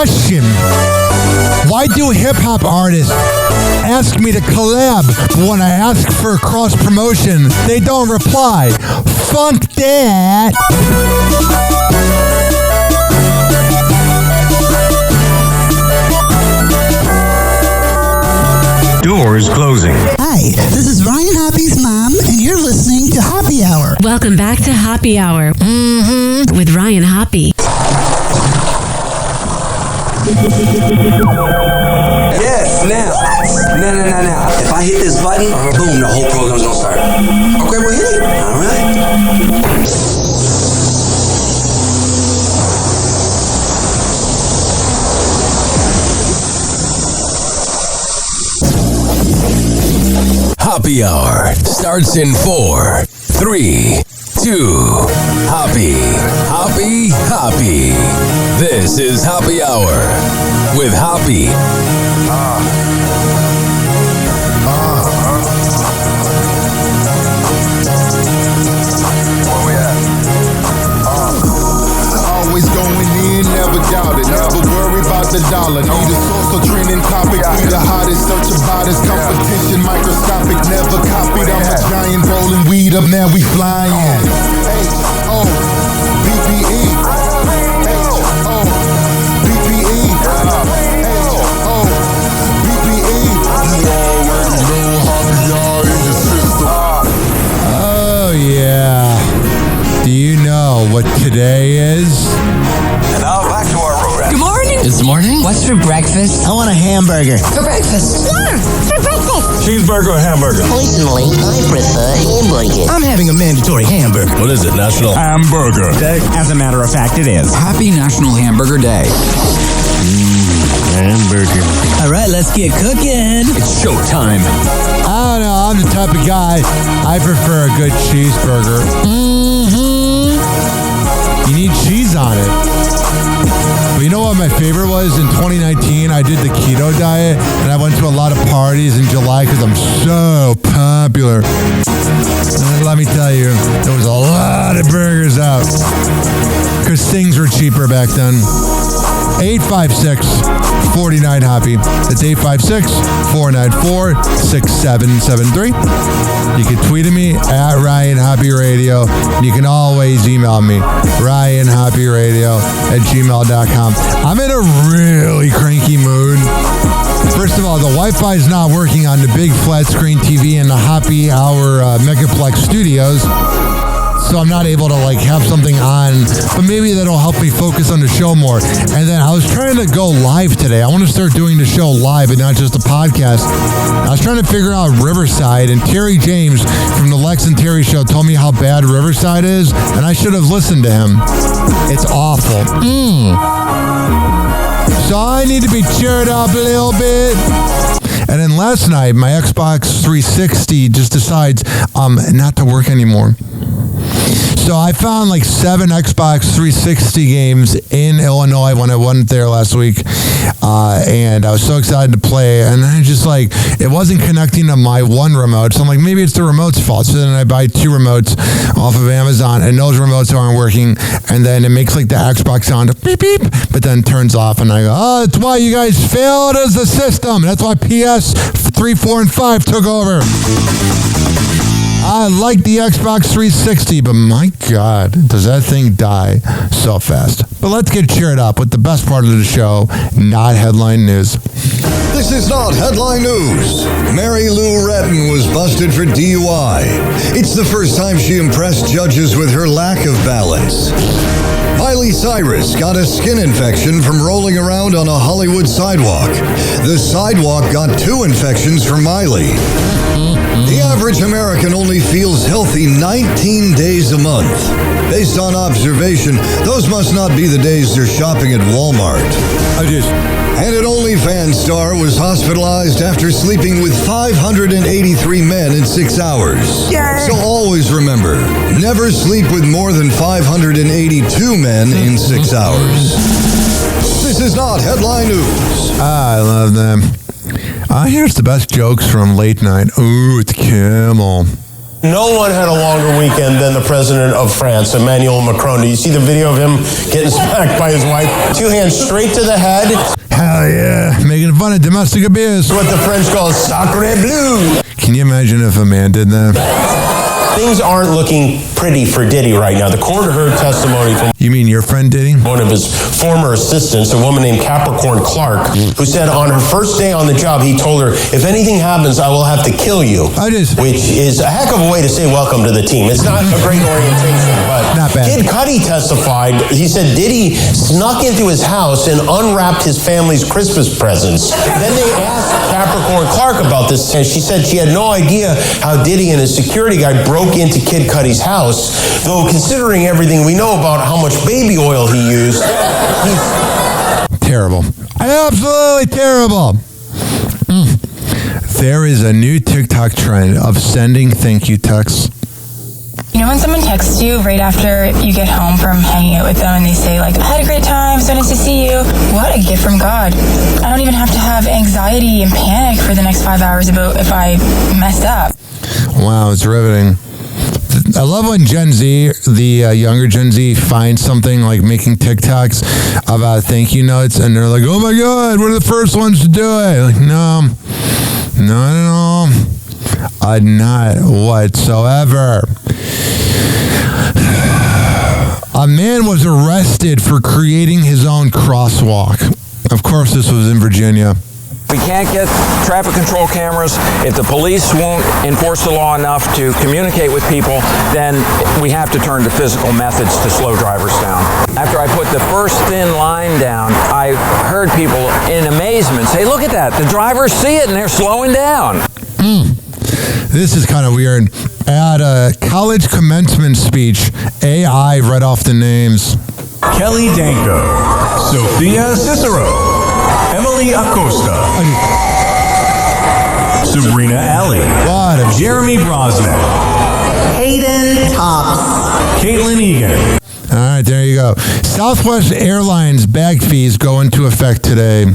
question. Why do hip-hop artists ask me to collab, but when I ask for cross-promotion, they don't reply? Funk that! Doors closing. Hi, this is Ryan Hoppe's mom, and you're listening to Hoppe Hour. Welcome back to Hoppe Hour with Ryan Hoppe. Yeah, now. If I hit this button, boom, the whole program's gonna start. Okay, well, hit it. All right. Hoppe Hour starts in 4, 3, 2. Hoppe. This is Hoppe Hour with Hoppe. Where we at? Always going in, never doubt it. Never worry about the dollar. Need a source of trending topic. Be the hottest, search about this competition. Microscopic, never copied. I'm a giant rolling weed up, now we flying. H-O-B-B-E. H-O-B-B-E. H-O-B-B-E. You already know how we are in the system. Oh, yeah. Do you know what today is? And now back to our program. Good morning. It's morning? What's for breakfast? I want a hamburger. For breakfast. Yeah, for breakfast. Cheeseburger or hamburger? Personally, I prefer hamburger. I'm having a mandatory hamburger. What is it, National Hamburger Day? As a matter of fact, it is. Happy National Hamburger Day. Hamburger. All right, let's get cooking. It's showtime. I don't know. I'm the type of guy, I prefer a good cheeseburger. You need cheese on it. But you know what my favorite was? In 2019, I did the keto diet, and I went to a lot of parties in July because I'm so popular. And let me tell you, there was a lot of burgers out because things were cheaper back then. 856-49-HOPPE. That's 856-494-6773. You can tweet at me at Ryan Hoppe Radio. You can always email me, ryanhopperadio@gmail.com. I'm in a really cranky mood. First of all, the Wi-Fi is not working on the big flat screen TV in the Hoppe Hour Megaplex studios. So I'm not able to have something on, but maybe that'll help me focus on the show more. And then I was trying to go live today. I want to start doing the show live and not just a podcast. I was trying to figure out Riverside, and Terry James from the Lex and Terry Show told me how bad Riverside is, and I should have listened to him. It's awful. So I need to be cheered up a little bit. And then last night, my Xbox 360 just decides not to work anymore. So I found 7 Xbox 360 games in Illinois when I went there last week. And I was so excited to play. And then it wasn't connecting to my one remote. So I'm maybe it's the remote's fault. So then I buy 2 remotes off of Amazon, and those remotes aren't working. And then it makes the Xbox sound beep, beep, but then turns off. And I go, oh, that's why you guys failed as a system. That's why PS 3, 4, and 5 took over. I like the Xbox 360, but my God, does that thing die so fast. But let's get cheered up with the best part of the show, not headline news. This is not headline news. Mary Lou Retton was busted for DUI. It's the first time she impressed judges with her lack of balance. Miley Cyrus got a skin infection from rolling around on a Hollywood sidewalk. The sidewalk got 2 infections from Miley. The average American only feels healthy 19 days a month. Based on observation, those must not be the days they're shopping at Walmart. And an OnlyFans star was hospitalized after sleeping with 583 men in 6 hours. So always remember, never sleep with more than 582 men in 6 hours. This is not headline news. I love them. Here's the best jokes from late night. Ooh, it's Kimmel. No one had a longer weekend than the president of France, Emmanuel Macron. Do you see the video of him getting smacked by his wife? 2 hands straight to the head. Hell yeah. Making fun of domestic abuse. What the French call sacré bleu. Can you imagine if a man did that? Things aren't looking pretty for Diddy right now. The court heard testimony from... You mean your friend Diddy? One of his former assistants, a woman named Capricorn Clark, who said on her first day on the job, he told her, if anything happens, I will have to kill you. Which is a heck of a way to say welcome to the team. It's not a great orientation, but not bad. Kid Cudi testified. He said Diddy snuck into his house and unwrapped his family's Christmas presents. Then they asked Capricorn Clark about this, and she said she had no idea how Diddy and his security guy broke into Kid Cudi's house, though considering everything we know about how much baby oil he used, he's... Terrible. Absolutely terrible. There is a new TikTok trend of sending thank you texts. You know when someone texts you right after you get home from hanging out with them and they say like, I had a great time, so nice to see you. What a gift from God. I don't even have to have anxiety and panic for the next 5 hours about if I messed up. Wow, it's riveting. I love when Gen Z, the younger Gen Z, finds something like making TikToks about thank you notes, and they're like, oh my God, we're the first ones to do it. Like, no, not at all. Not whatsoever. A man was arrested for creating his own crosswalk. Of course, this was in Virginia. We can't get traffic control cameras. If the police won't enforce the law enough to communicate with people, then we have to turn to physical methods to slow drivers down. After I put the first thin line down, I heard people in amazement say, look at that, the drivers see it and they're slowing down. This is kind of weird. At a college commencement speech, AI read off the names. Kelly Danko, Sophia Cicero, Emily Acosta, Sabrina Alley, Jeremy Brosnan, Hayden Tops, Caitlin Egan. All right, there you go. Southwest Airlines bag fees go into effect today.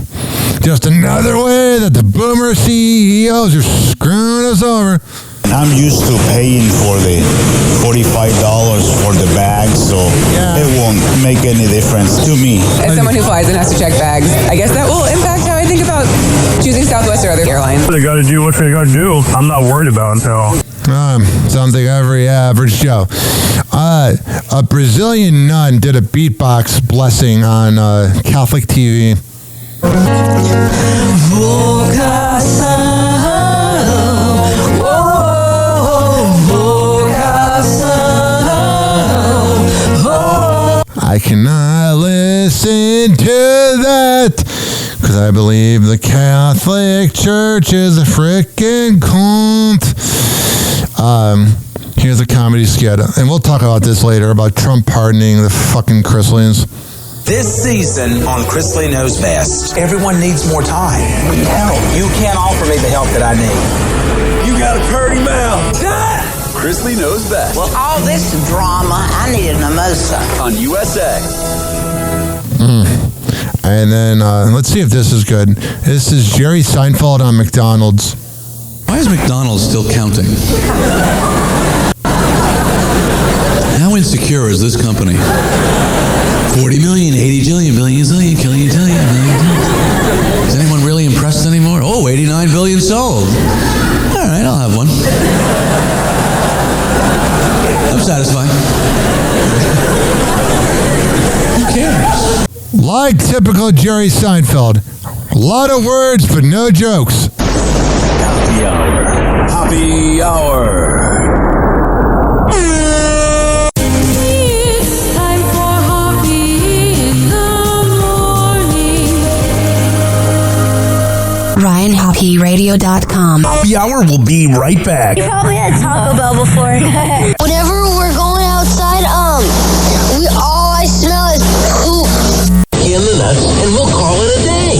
Just another way that the boomer CEOs are screwing us over. I'm used to paying for the $45 for the bag, so it won't make any difference to me. As someone who flies and has to check bags, I guess that will impact how I think about choosing Southwest or other airlines. They got to do what they got to do. I'm not worried about it at all. Sounds like every average Joe. A Brazilian nun did a beatbox blessing on Catholic TV. I cannot listen to that because I believe the Catholic Church is a frickin' cult. Here's a comedy skit, and we'll talk about this later, about Trump pardoning the fucking Christians. This season on Chrisley Knows Best, everyone needs more time. We need help. You can't offer me the help that I need. You got a purty mouth. Chrisley Knows Best. Well, all this drama, I need a mimosa. On USA. And then, let's see if this is good. This is Jerry Seinfeld on McDonald's. Why is McDonald's still counting? How insecure is this company? 40 million, 80 jillion, billion, zillion, killion, tillion, billion, tillion. Is anyone really impressed anymore? Oh, 89 billion sold. All right, I'll have one. I'm satisfied. Who cares? Like typical Jerry Seinfeld. A lot of words, but no jokes. Happy Hour. Happy Hour. It's time for Hoppe in the morning. RyanHoppeRadio.com. Happy Hour will be right back. You probably had Taco Bell before. Whenever we're going outside, all I smell is poop. In the nuts, and we'll call it a day.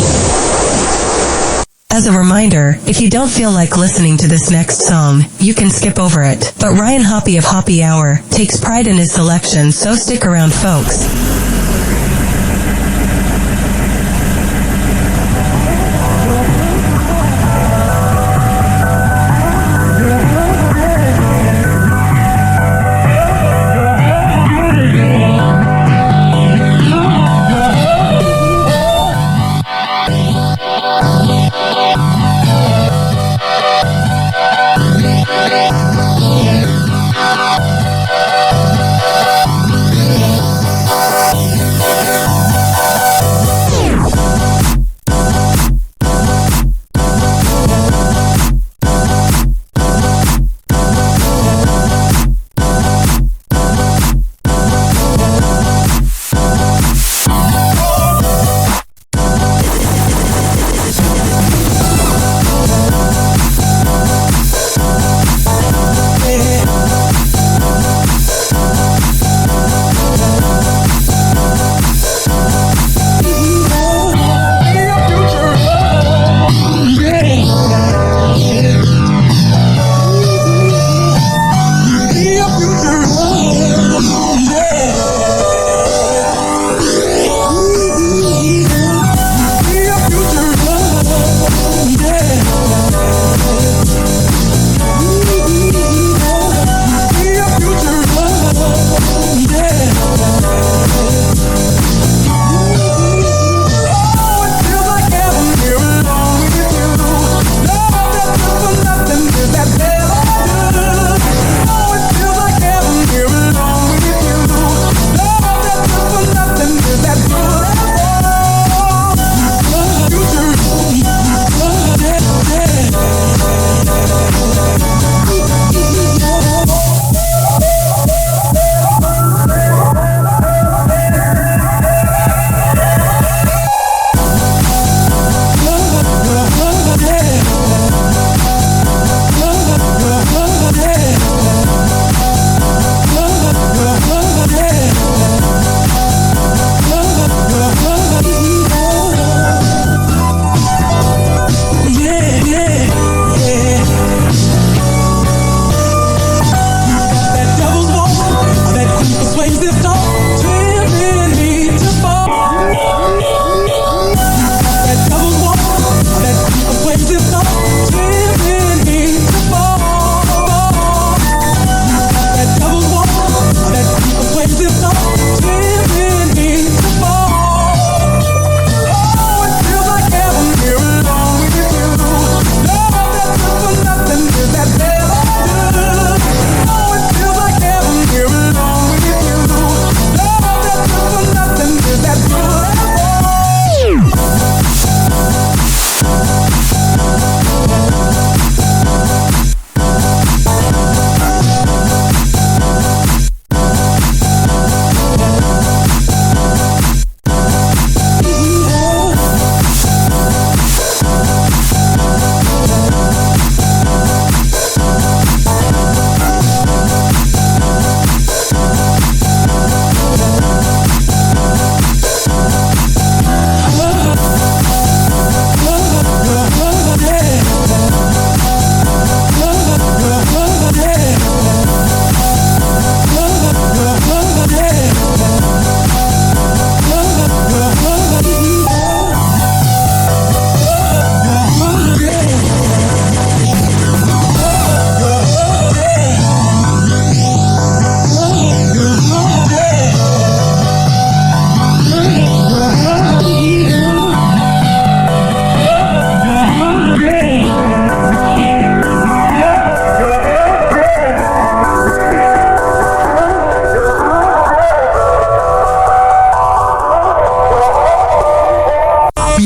As a reminder, if you don't feel like listening to this next song, you can skip over it. But Ryan Hoppe of Hoppe Hour takes pride in his selection, so stick around, folks.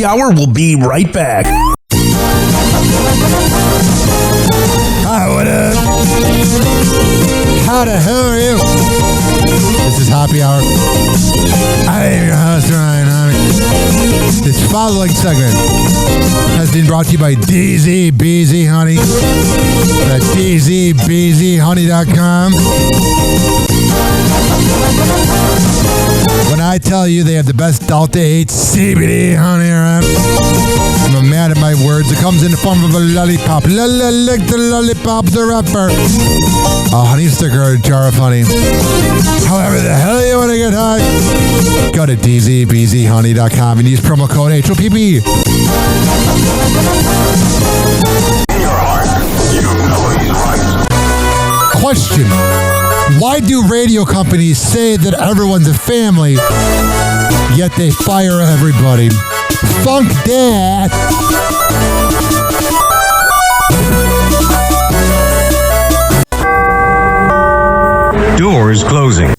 Happy Hour will be right back. Hi, what up? How the hell are you? This is Happy Hour. I am your host, Ryan Hoppe. This following segment has been brought to you by DZBZ Honey at DZBZHoney.com. When I tell you they have the best Delta 8 CBD honey around, I'm mad at my words. It comes in the form of a lollipop. Lick the lollipop, the wrapper. A honey sticker or a jar of honey. However the hell you want to get high, go to DZBZHoney.com and use promo code HOPP. Question. Why do radio companies say that everyone's a family, yet they fire everybody? Funk that. Doors closing.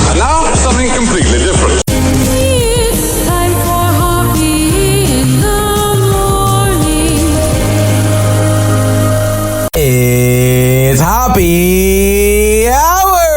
And now, something completely different. It's time for Hoppe in the morning. It's Happy Hour.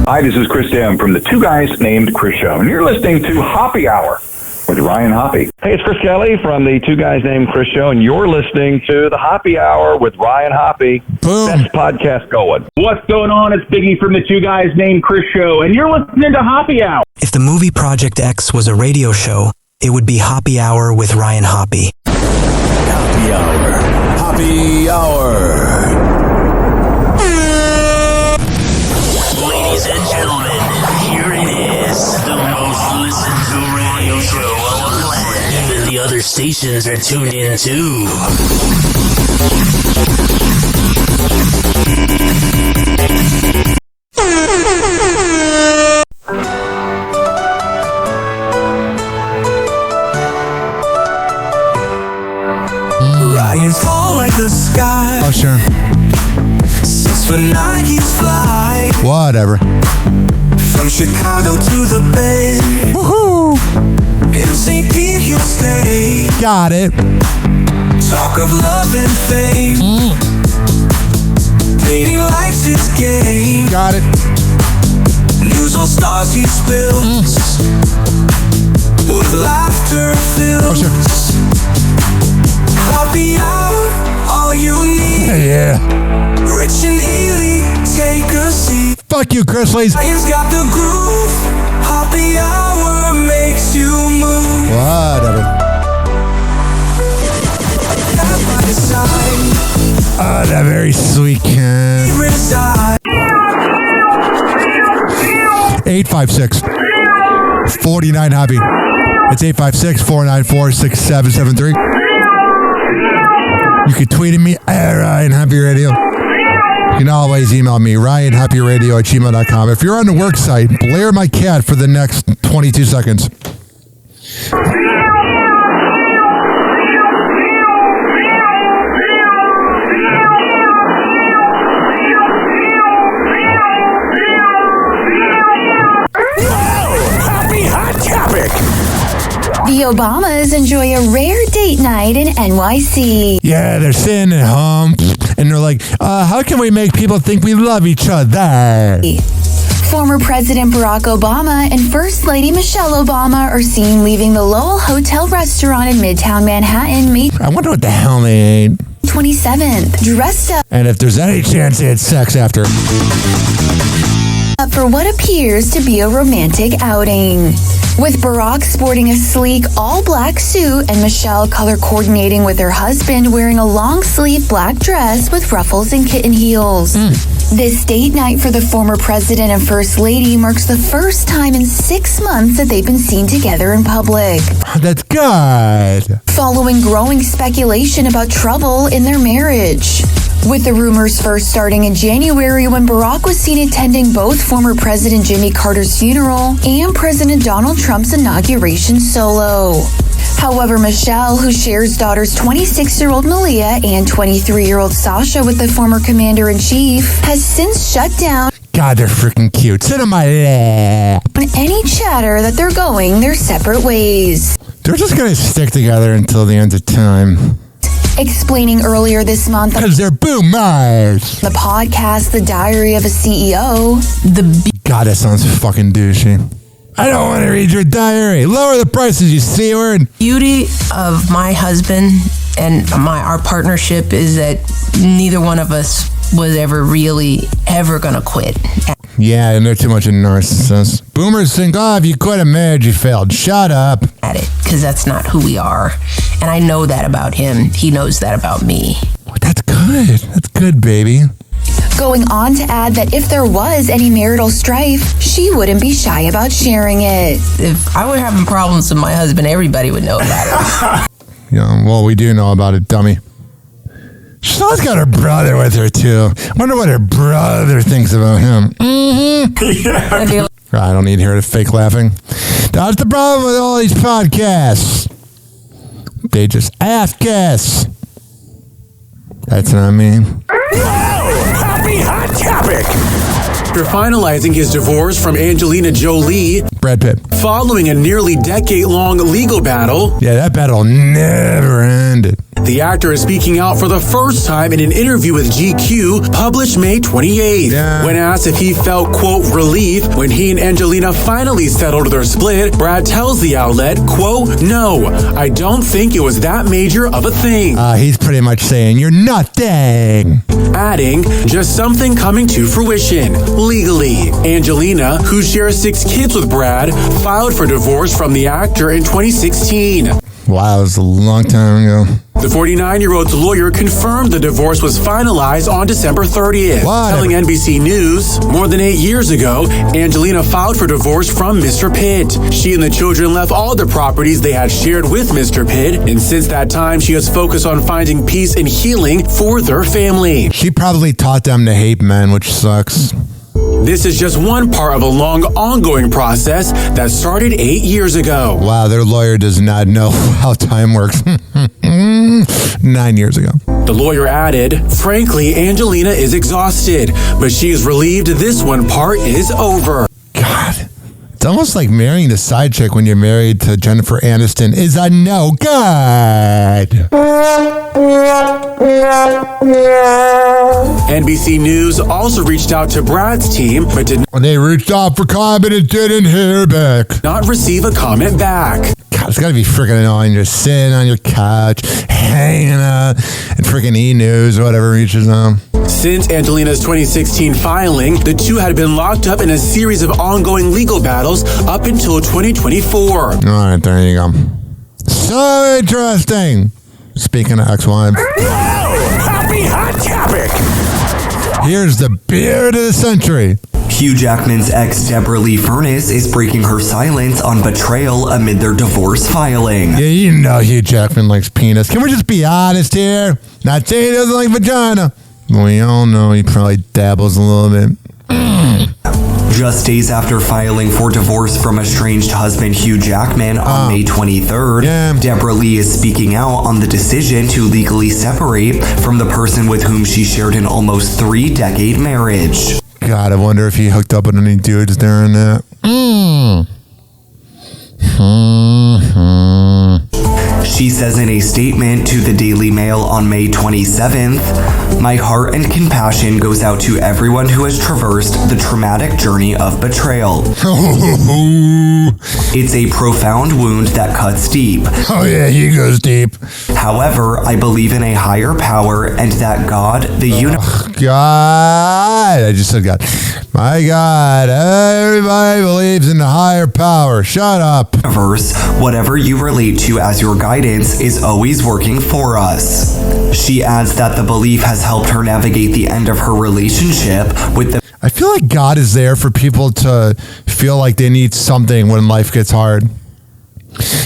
Hi, this is Chris Dam from the Two Guys Named Chris Show, and you're listening to Happy Hour with Ryan Hoppe. Hey, it's Chris Kelly from the Two Guys Named Chris Show, and you're listening to the Happy Hour with Ryan Hoppe. Boom. Best podcast going. What's going on? It's Biggie from the Two Guys Named Chris Show, and you're listening to Happy Hour. If the movie Project X was a radio show, it would be Happy Hour with Ryan Hoppe. Happy Hour. Happy Hour. Ladies and gentlemen, here it is, the most listened to radio show on the planet that the other stations are tuned in to. Lions fall like the sky. Oh, sure. 6'9" Nikes fly. Whatever. From Chicago to the Bay. Woohoo! In St. Pete you'll stay. Got it. Talk of love and fame. Dating life's its game. Got it. News all stars he spills. With laughter fills. Oh, sure. Happy Hour, all you need. Yeah. Rich and Ely, take a seat. Fuck you, Chris Lees. Lions got the groove. Happy Hour makes you move. Whatever. Ah, that very sweet cat. 856-49-HOPPY. It's 856-494-6773. You can tweet at me at Ryan Happy Radio. You can always email me, RyanHappyRadio@gmail.com. If you're on the work site, blare my cat for the next 22 seconds. The Obamas enjoy a rare date night in NYC. Yeah, they're sitting at Hump, and they're like, how can we make people think we love each other? Former President Barack Obama and First Lady Michelle Obama are seen leaving the Lowell Hotel restaurant in Midtown Manhattan May I wonder what the hell they ate. 27th, dressed up And if there's any chance they had sex after. for what appears to be a romantic outing. With Barack sporting a sleek all-black suit and Michelle color coordinating with her husband wearing a long-sleeve black dress with ruffles and kitten heels. This date night for the former president and first lady marks the first time in 6 months that they've been seen together in public. That's good. Following growing speculation about trouble in their marriage. With the rumors first starting in January when Barack was seen attending both former President Jimmy Carter's funeral and President Donald Trump's inauguration solo. However, Michelle, who shares daughters 26-year-old Malia and 23-year-old Sasha with the former commander-in-chief, has since shut down God, they're freaking cute. Sit on my lap. any chatter that they're going their separate ways. They're just going to stick together until the end of time. Explaining earlier this month because they're boomers. The podcast, The Diary of a CEO. God, that sounds fucking douchey. I don't want to read your diary. Lower the prices, you C-word. Beauty of my husband and our partnership is that neither one of us was ever going to quit. Yeah, and they're too much a narcissist. Boomers think, if you quit a marriage, you failed. Shut up. At it, because that's not who we are. And I know that about him. He knows that about me. That's good. That's good, baby. Going on to add that if there was any marital strife, she wouldn't be shy about sharing it. If I were having problems with my husband, everybody would know about it. Yeah, well, we do know about it, dummy. She's always got her brother with her, too. Wonder what her brother thinks about him. Mm-hmm. I don't need to hear the fake laughing. That's the problem with all these podcasts. They just ask guess. That's not me. Happy Hot Topic! After finalizing his divorce from Angelina Jolie, Brad Pitt, following a nearly decade-long legal battle, yeah, that battle never ended. The actor is speaking out for the first time in an interview with GQ, published May 28th. Yeah. When asked if he felt, quote, relief when he and Angelina finally settled their split, Brad tells the outlet, quote, no, I don't think it was that major of a thing. He's pretty much saying, you're nothing. Adding, just something coming to fruition, legally. Angelina, who shares 6 kids with Brad, filed for divorce from the actor in 2016. Wow, it was a long time ago. The 49-year-old's lawyer confirmed the divorce was finalized on December 30th. Telling NBC News, more than 8 years ago, Angelina filed for divorce from Mr. Pitt. She and the children left all the properties they had shared with Mr. Pitt, and since that time, she has focused on finding peace and healing for their family. She probably taught them to hate men, which sucks. This is just one part of a long, ongoing process that started 8 years ago. Wow, their lawyer does not know how time works. 9 years ago. The lawyer added, frankly, Angelina is exhausted, but she is relieved this one part is over. God, it's almost like marrying the side chick when you're married to Jennifer Aniston is a no good. NBC News also reached out to Brad's team, but did they reached out for comment and didn't hear back. Not receive a comment back. God, it's gotta be freaking annoying. You're sitting on your couch, hanging out, and freaking E-News or whatever reaches them. Since Angelina's 2016 filing, the two had been locked up in a series of ongoing legal battles up until 2024. All right, there you go. So interesting. Speaking of ex-wives. Happy Hot Topic! Here's the beard of the century. Hugh Jackman's ex, Deborah Lee Furness, is breaking her silence on betrayal amid their divorce filing. Yeah, you know Hugh Jackman likes penis. Can we just be honest here? Not saying he doesn't like vagina. We all know he probably dabbles a little bit. Just days after filing for divorce from estranged husband Hugh Jackman on May 23rd, Deborah Lee is speaking out on the decision to legally separate from the person with whom she shared an almost 3-decade marriage. God, I wonder if he hooked up with any dudes during that. She says in a statement to the Daily Mail on May 27th, "My heart and compassion goes out to everyone who has traversed the traumatic journey of betrayal. It's a profound wound that cuts deep. Oh yeah, he goes deep. However, I believe in a higher power and that God, the universe..." God, I just said God. My God, everybody believes in the higher power. Shut up. Whatever you relate to as your guidance is always working for us. She adds that the belief has helped her navigate the end of her relationship with the... I feel like God is there for people to feel like they need something when life gets hard.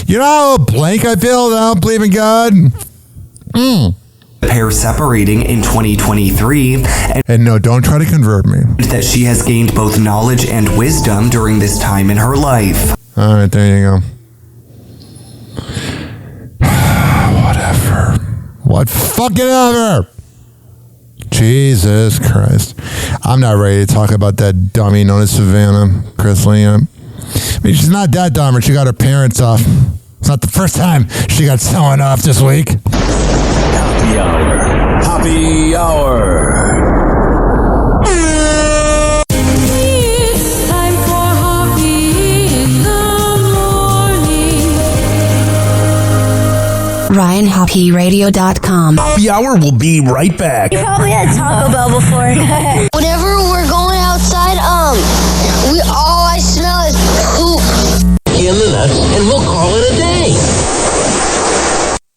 You know how blank I feel that I don't believe in God? The pair separating in 2023, and no, don't try to convert me. That she has gained both knowledge and wisdom during this time in her life. All right, there you go. Whatever. What fucking ever. Jesus Christ. I'm not ready to talk about that dummy known as Savannah Chrisley. I mean, she's not that dumb, but she got her parents off. It's not the first time she got someone off this week. Happy Hour. Happy Hour. It's time for Hoppe in the morning. RyanHoppeRadio.com. Happy Hour will be right back. You probably had Taco Bell before. Whenever we're going outside, all I smell is poop. In the nuts, and we'll call it a day.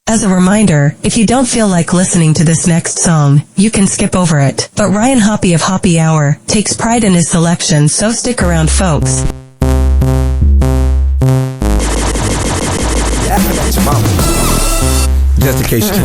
As a reminder, if you don't feel like listening to this next song, you can skip over it. But Ryan Hoppe of Hoppe Hour takes pride in his selection, so stick around, folks. Just in case you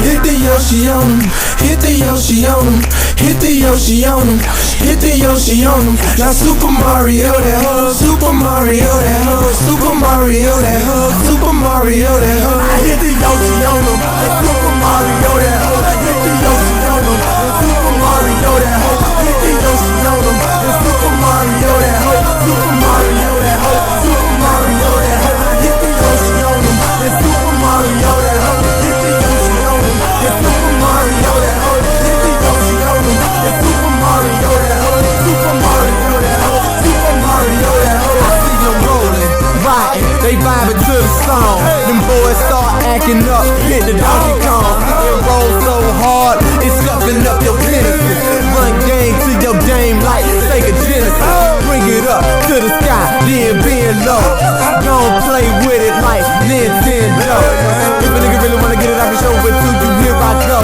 Hit the Yoshi on him, hit the Yoshi on him, hit the Yoshi on him, hit the Yoshi on him. Now Super Mario that hoe, Super Mario that hoe, Super Mario that hoe, Super Mario that hoe. I hit the Yoshi on him, Super Mario that hoe, hit the Yoshi on him, Super Mario that hoe, hit the Yoshi on him, Super Mario that hoe, Super Mario that hoe, Super Mario that hoe. I hit the Yoshi on him, Super Mario that hoe. Super Mario that hoe, hit the Yoshi on him. Super Mario that hoe, Super Mario that hoe, Super Mario that hoe. I see them rolling, riding, they vibing to the song. Them boys start acting up, hit the Donkey Kong. It rolls so hard, it's scuffing up your Genesis. Run game to your game like Sega Genesis. Bring it up to the sky, then being low. Don't play with it like Nintendo. If a nigga really wanna get it, I can show it to you. Here I go.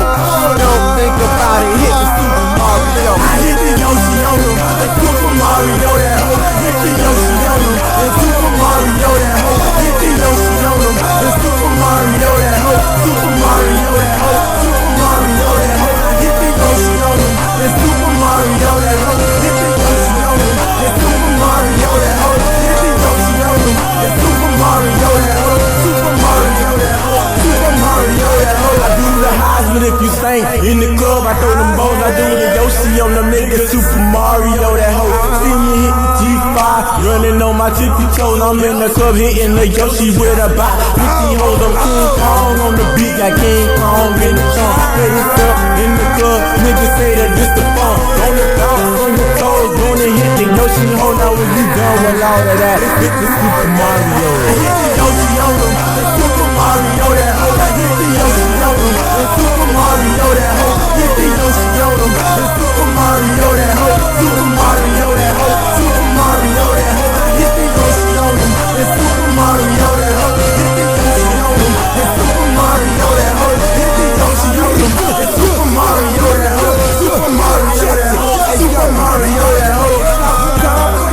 Don't think about it. Hit the Super Mario. I hit the Yoshi on him. Super Mario that hoe. Hit the Yoshi on him. Super Mario that hoe. Hit the Yoshi on him. Super Mario that hoe. Super Mario that hoe. Super Mario that hoe. Hit the Yoshi on him. Super Mario that hoe. Hit the Yoshi on him. Super Mario that hoe. Hit the Yoshi on him. Super Mario that hoe. Super Mario that hoe. Super Mario that hoe. I do the Heisman if you think. In the club, I throw them balls. I do the Yoshi on them niggas. Super Mario that hoe. See me hit the G5, running on my tippy toes. I'm in the club hitting the Yoshi with about 50 hoes. I'm King Kong on the beat, got King Kong in the trunk. Ready up in the club, niggas say that this the fun. On the bounce, on your toes, gonna hit the Yoshi hole. Now when you done with all of that, hit the Super Mario. I hit the Yoshi on them, Super Mario that hoe. I hit the Yoshi on them, Super Mario that hoe. Hit the Yoshi on them, Super Mario that hoe. Super Mario that hoe. Super Mario that hoe. Hit the Yoshi on them, Super Mario that hoe. Hit the Yoshi on them, Super Mario that hoe. Hit the Yoshi on them, Super Mario that hoe. Super Mario that hoe. Super Mario that hoe.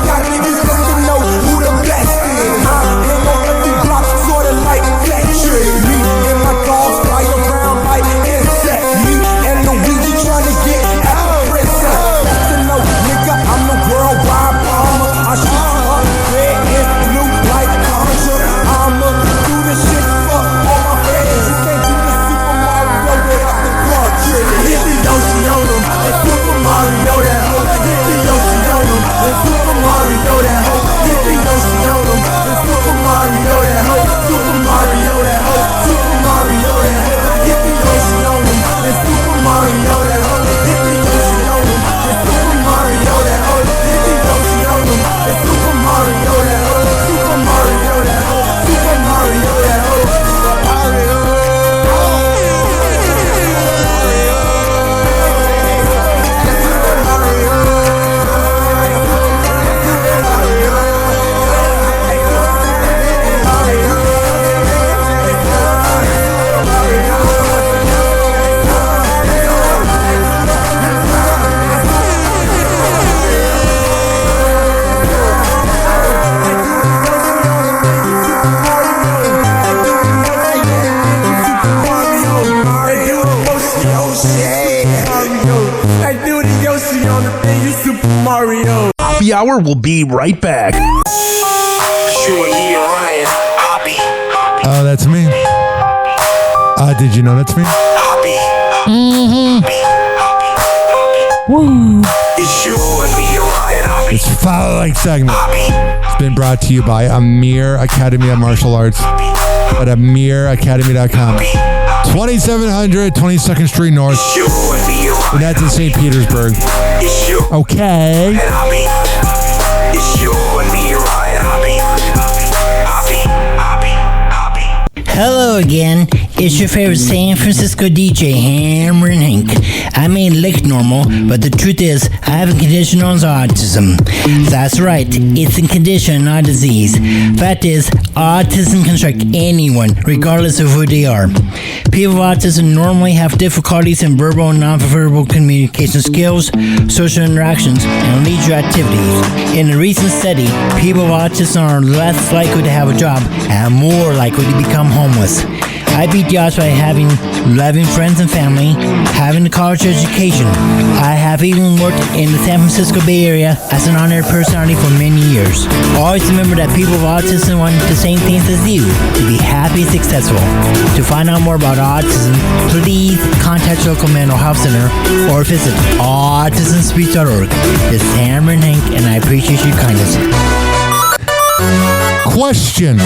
Y'all niggas got to know who the best is. And on every block, sorta like Patrick. Me and my dogs fight Hour will be right back. Oh, that's me. Did you know that's me? Woo. It's following segment. It's been brought to you by Amir Academy of Martial Arts at amiracademy.com. 2700 22nd Street North. And that's in St. Petersburg. Okay. Hello again, it's your favorite San Francisco DJ, Hammer and Hank. I may look normal, but the truth is, I have a condition known as autism. That's right, it's a condition, not a disease. Fact is, autism can strike anyone, regardless of who they are. People with autism normally have difficulties in verbal and non-verbal communication skills, social interactions, and leisure activities. In a recent study, people with autism are less likely to have a job and more likely to become homeless. I beat the odds by having loving friends and family, having a college education. I have even worked in the San Francisco Bay Area as an on-air personality for many years. Always remember that people with autism want the same things as you, to be happy and successful. To find out more about autism, please contact your local mental health center or visit autismspeech.org. This is Hammer and Hank, and I appreciate your kindness. Question.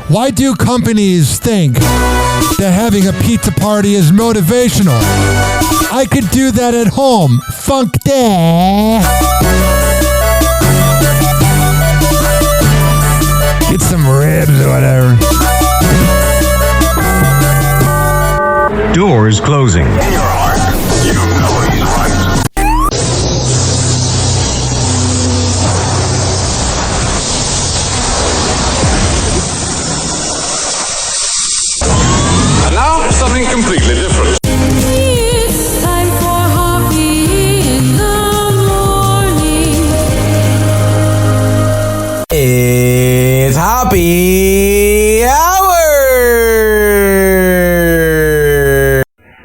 Why do companies think that having a pizza party is motivational? I could do that at home. Funk that. Get some ribs or whatever. Doors closing. In your heart, you know he's right. Something completely different. It's time for Hoppe in the morning. It's Hoppe Hour.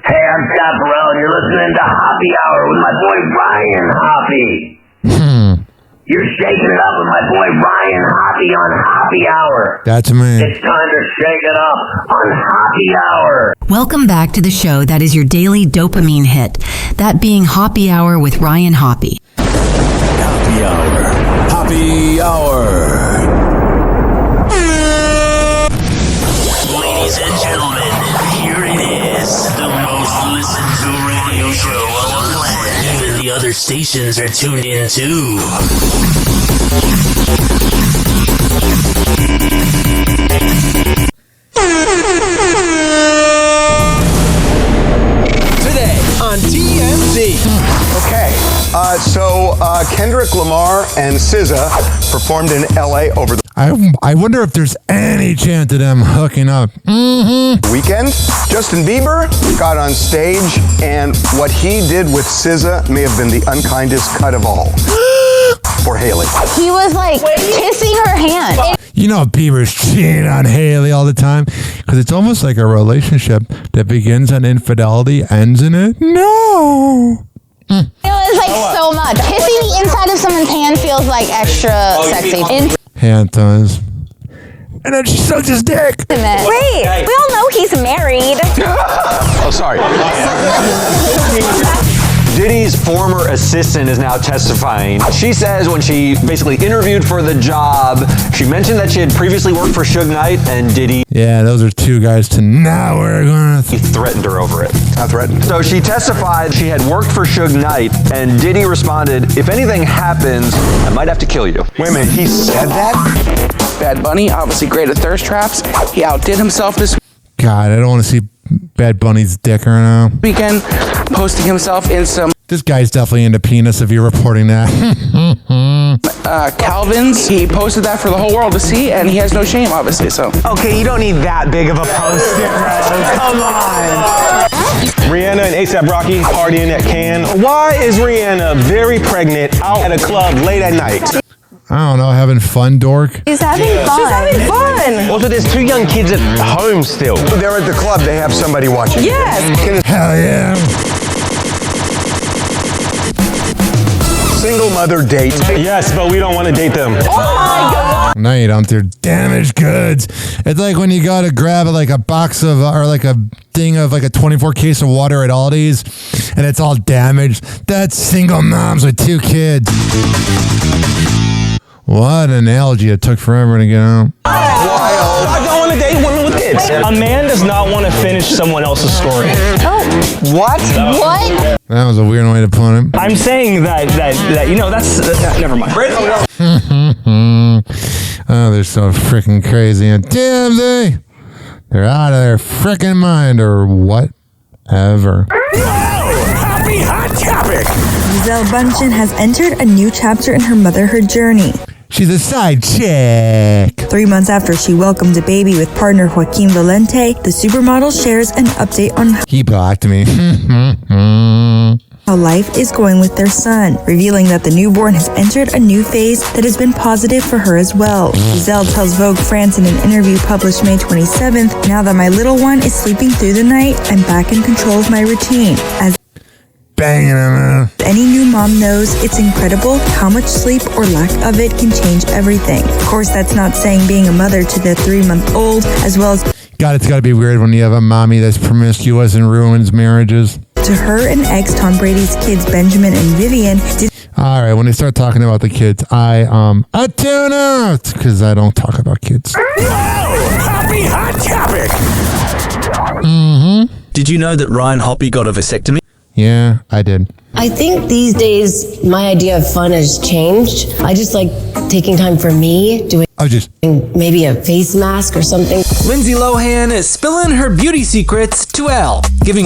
Hey, I'm Chaparral, and you're listening to Hoppe Hour with my boy Ryan Hoppe. You're shaking it up with my boy Ryan Hoppe on Hoppe Hour. That's me. It's time to shake it up on Hoppe Hour. Welcome back to the show that is your daily dopamine hit. That being Hoppe Hour with Ryan Hoppe. Hoppe Hour. Hoppe Hour. Ladies and gentlemen, here it is, the most listened to radio show on the planet. Even the other stations are tuned in too. Today on TMZ. Okay, so Kendrick Lamar and SZA performed in LA over the I wonder if there's any chance of them hooking up. weekend. Justin Bieber got on stage, and what he did with SZA may have been the unkindest cut of all for Haley. He was like kissing her hand. You know Bieber's cheating on Haley all the time because it's almost like a relationship that begins on infidelity, ends in it. No. It was like so much. Kissing the inside of someone's hand feels like extra sexy. Hand does. And then she sucks his dick. Wait, we all know he's married. Oh, sorry. Diddy's former assistant is now testifying. She says when she basically interviewed for the job, she mentioned that she had previously worked for Suge Knight and Diddy. Yeah, those are two guys to now we're gonna. He threatened her over it. I threatened. So she testified she had worked for Suge Knight, and Diddy responded, "If anything happens, I might have to kill you." Wait a minute, he said that? Bad Bunny, obviously great at thirst traps. He outdid himself this God, I don't want to see Bad Bunny's dick right now. weekend, posting himself in some This guy's definitely into penis if you're reporting that. Calvin's. He posted that for the whole world to see, and he has no shame, obviously. So Okay, you don't need that big of a post. Come on. Rihanna and A$AP Rocky partying at Cannes. Why is Rihanna very pregnant out at a club late at night? I don't know, having fun, dork. He's having fun. She's having fun. Also, there's two young kids at home still. They're at the club, they have somebody watching. Yes. Hell yeah. single mother date? Yes, but we don't want to date them. Oh my God. No, you don't. They're damaged goods. It's like when you go to grab like a box of, or like a thing of like a 24 case of water at Aldi's and it's all damaged. That's single moms with 2 kids. What an analogy. It took forever to get out. I don't want to date women with kids. A man does not want to finish someone else's story. Oh. What? What? That was a weird way to put it. I'm saying that that's never mind. Oh, they're so freaking crazy. And damn, they're out of their freaking mind or whatever. Happy Hot Topic! Gisele Bündchen has entered a new chapter in her motherhood journey. She's a side chick. 3 months after she welcomed a baby with partner Joaquin Valente, the supermodel shares an update on He blocked me. how life is going with their son, revealing that the newborn has entered a new phase that has been positive for her as well. Gisele tells Vogue France in an interview published May 27th, "Now that my little one is sleeping through the night, I'm back in control of my routine. As banging him. Any new mom knows it's incredible how much sleep or lack of it can change everything. Of course, that's not saying being a mother to the 3-month-old, as well as God, it's got to be weird when you have a mommy that's promiscuous and ruins marriages. To her and ex Tom Brady's kids, Benjamin and Vivian, All right, when they start talking about the kids, I tune out because I don't talk about kids. Happy Hot Topic! Mm-hmm. Did you know that Ryan Hoppe got a vasectomy? Yeah, I did. I think these days my idea of fun has changed. I just like taking time for me, doing maybe a face mask or something. Lindsay Lohan is spilling her beauty secrets to Elle, giving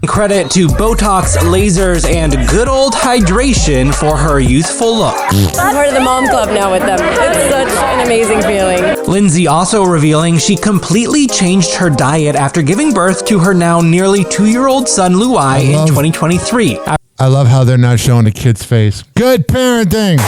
credit to Botox, lasers, and good old hydration for her youthful look. I'm part of the mom club now with them. It's such an amazing feeling. Lindsay also revealing she completely changed her diet after giving birth to her now nearly 2-year-old son Luai in 2023. I love how they're not showing the kid's face. Good parenting.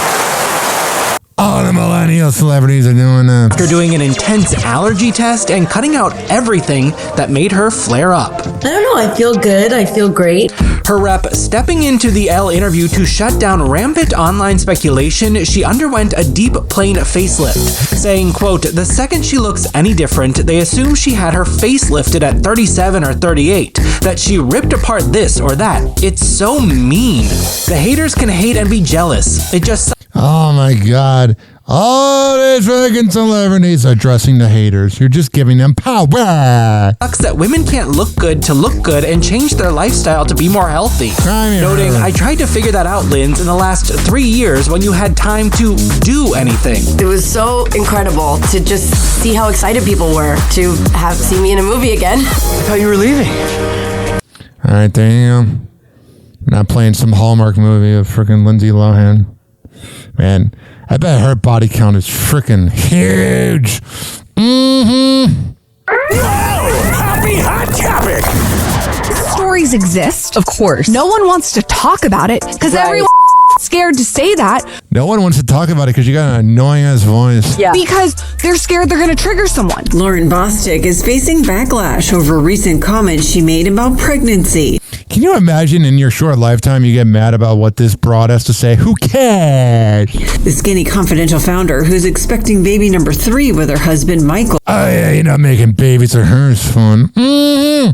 All the millennial celebrities are doing that. After doing an intense allergy test and cutting out everything that made her flare up. I don't know, I feel good, I feel great. Her rep stepping into the Elle interview to shut down rampant online speculation, she underwent a deep plane facelift, saying, quote, "The second she looks any different, they assume she had her face lifted at 37 or 38, that she ripped apart this or that. It's so mean. The haters can hate and be jealous. It just..." Oh my God. All these fucking celebrities addressing the haters. You're just giving them power. Sucks that women can't look good to look good and change their lifestyle to be more healthy. Noting, "I tried to figure that out, Linz, in the last 3 years when you had time to do anything." It was so incredible to just see how excited people were to see me in a movie again. I thought you were leaving. All right, there you go. Not playing some Hallmark movie of freaking Lindsay Lohan. Man, I bet her body count is freaking huge. Mm-hmm. Happy Hot Topic! Stories exist, of course. No one wants to talk about it because everyone's scared to say that. No one wants to talk about it because you got an annoying ass voice. Yeah. Because they're scared they're going to trigger someone. Lauren Bostic is facing backlash over recent comments she made about pregnancy. Can you imagine in your short lifetime you get mad about what this broad has to say? Who cares? The Skinny Confidential founder, who's expecting baby number 3 with her husband Michael. Oh yeah, you're not making babies or her is fun. Mm-hmm.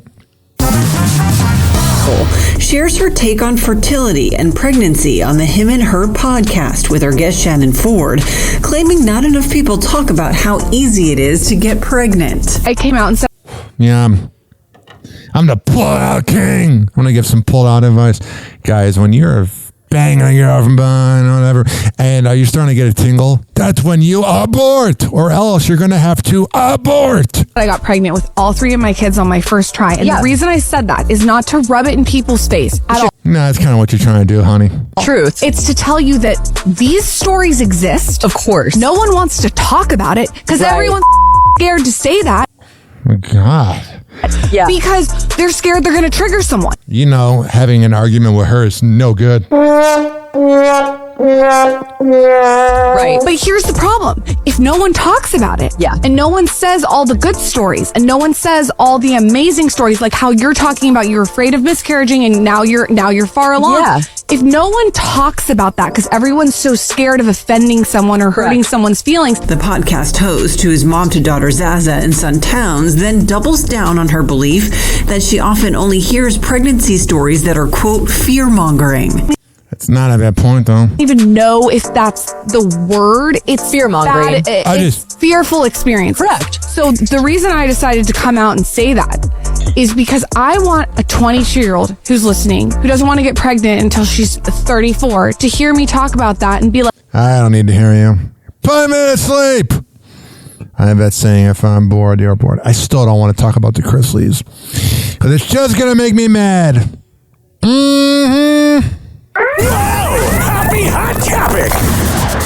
Shares her take on fertility and pregnancy on the Him and Her podcast with our guest Shannon Ford, claiming not enough people talk about how easy it is to get pregnant. I came out and said, Yeah, I'm the pull-out king. I want to give some pull-out advice. Guys, when you're banging on your girlfriend or whatever, and you're starting to get a tingle, that's when you abort, or else you're going to have to abort. I got pregnant with all 3 of my kids on my first try. And the reason I said that is not to rub it in people's face at all. No, that's kind of what you're trying to do, honey. Truth. It's to tell you that these stories exist. Of course. No one wants to talk about it because everyone's scared to say that. Oh my God. Yeah. Because they're scared they're going to trigger someone. You know, having an argument with her is no good. Right. But here's the problem. If no one talks about it, and no one says all the good stories, and no one says all the amazing stories, like how you're talking about you're afraid of miscarriaging and now you're far along. Yeah. If no one talks about that because everyone's so scared of offending someone or hurting someone's feelings. The podcast host, who is mom to daughter Zaza and son Towns, then doubles down on her belief that she often only hears pregnancy stories that are, quote, fear-mongering. It's not a bad point, though. I don't even know if that's the word. It's fear-mongering. It's fearful experience. Correct. So the reason I decided to come out and say that is because I want a 22-year-old who's listening, who doesn't want to get pregnant until she's 34, to hear me talk about that and be like, I don't need to hear you. 5 minutes sleep. I have that saying, if I'm bored, you're bored. I still don't want to talk about the Chrisleys because it's just going to make me mad. Mm-hmm. Happy Hot Topic!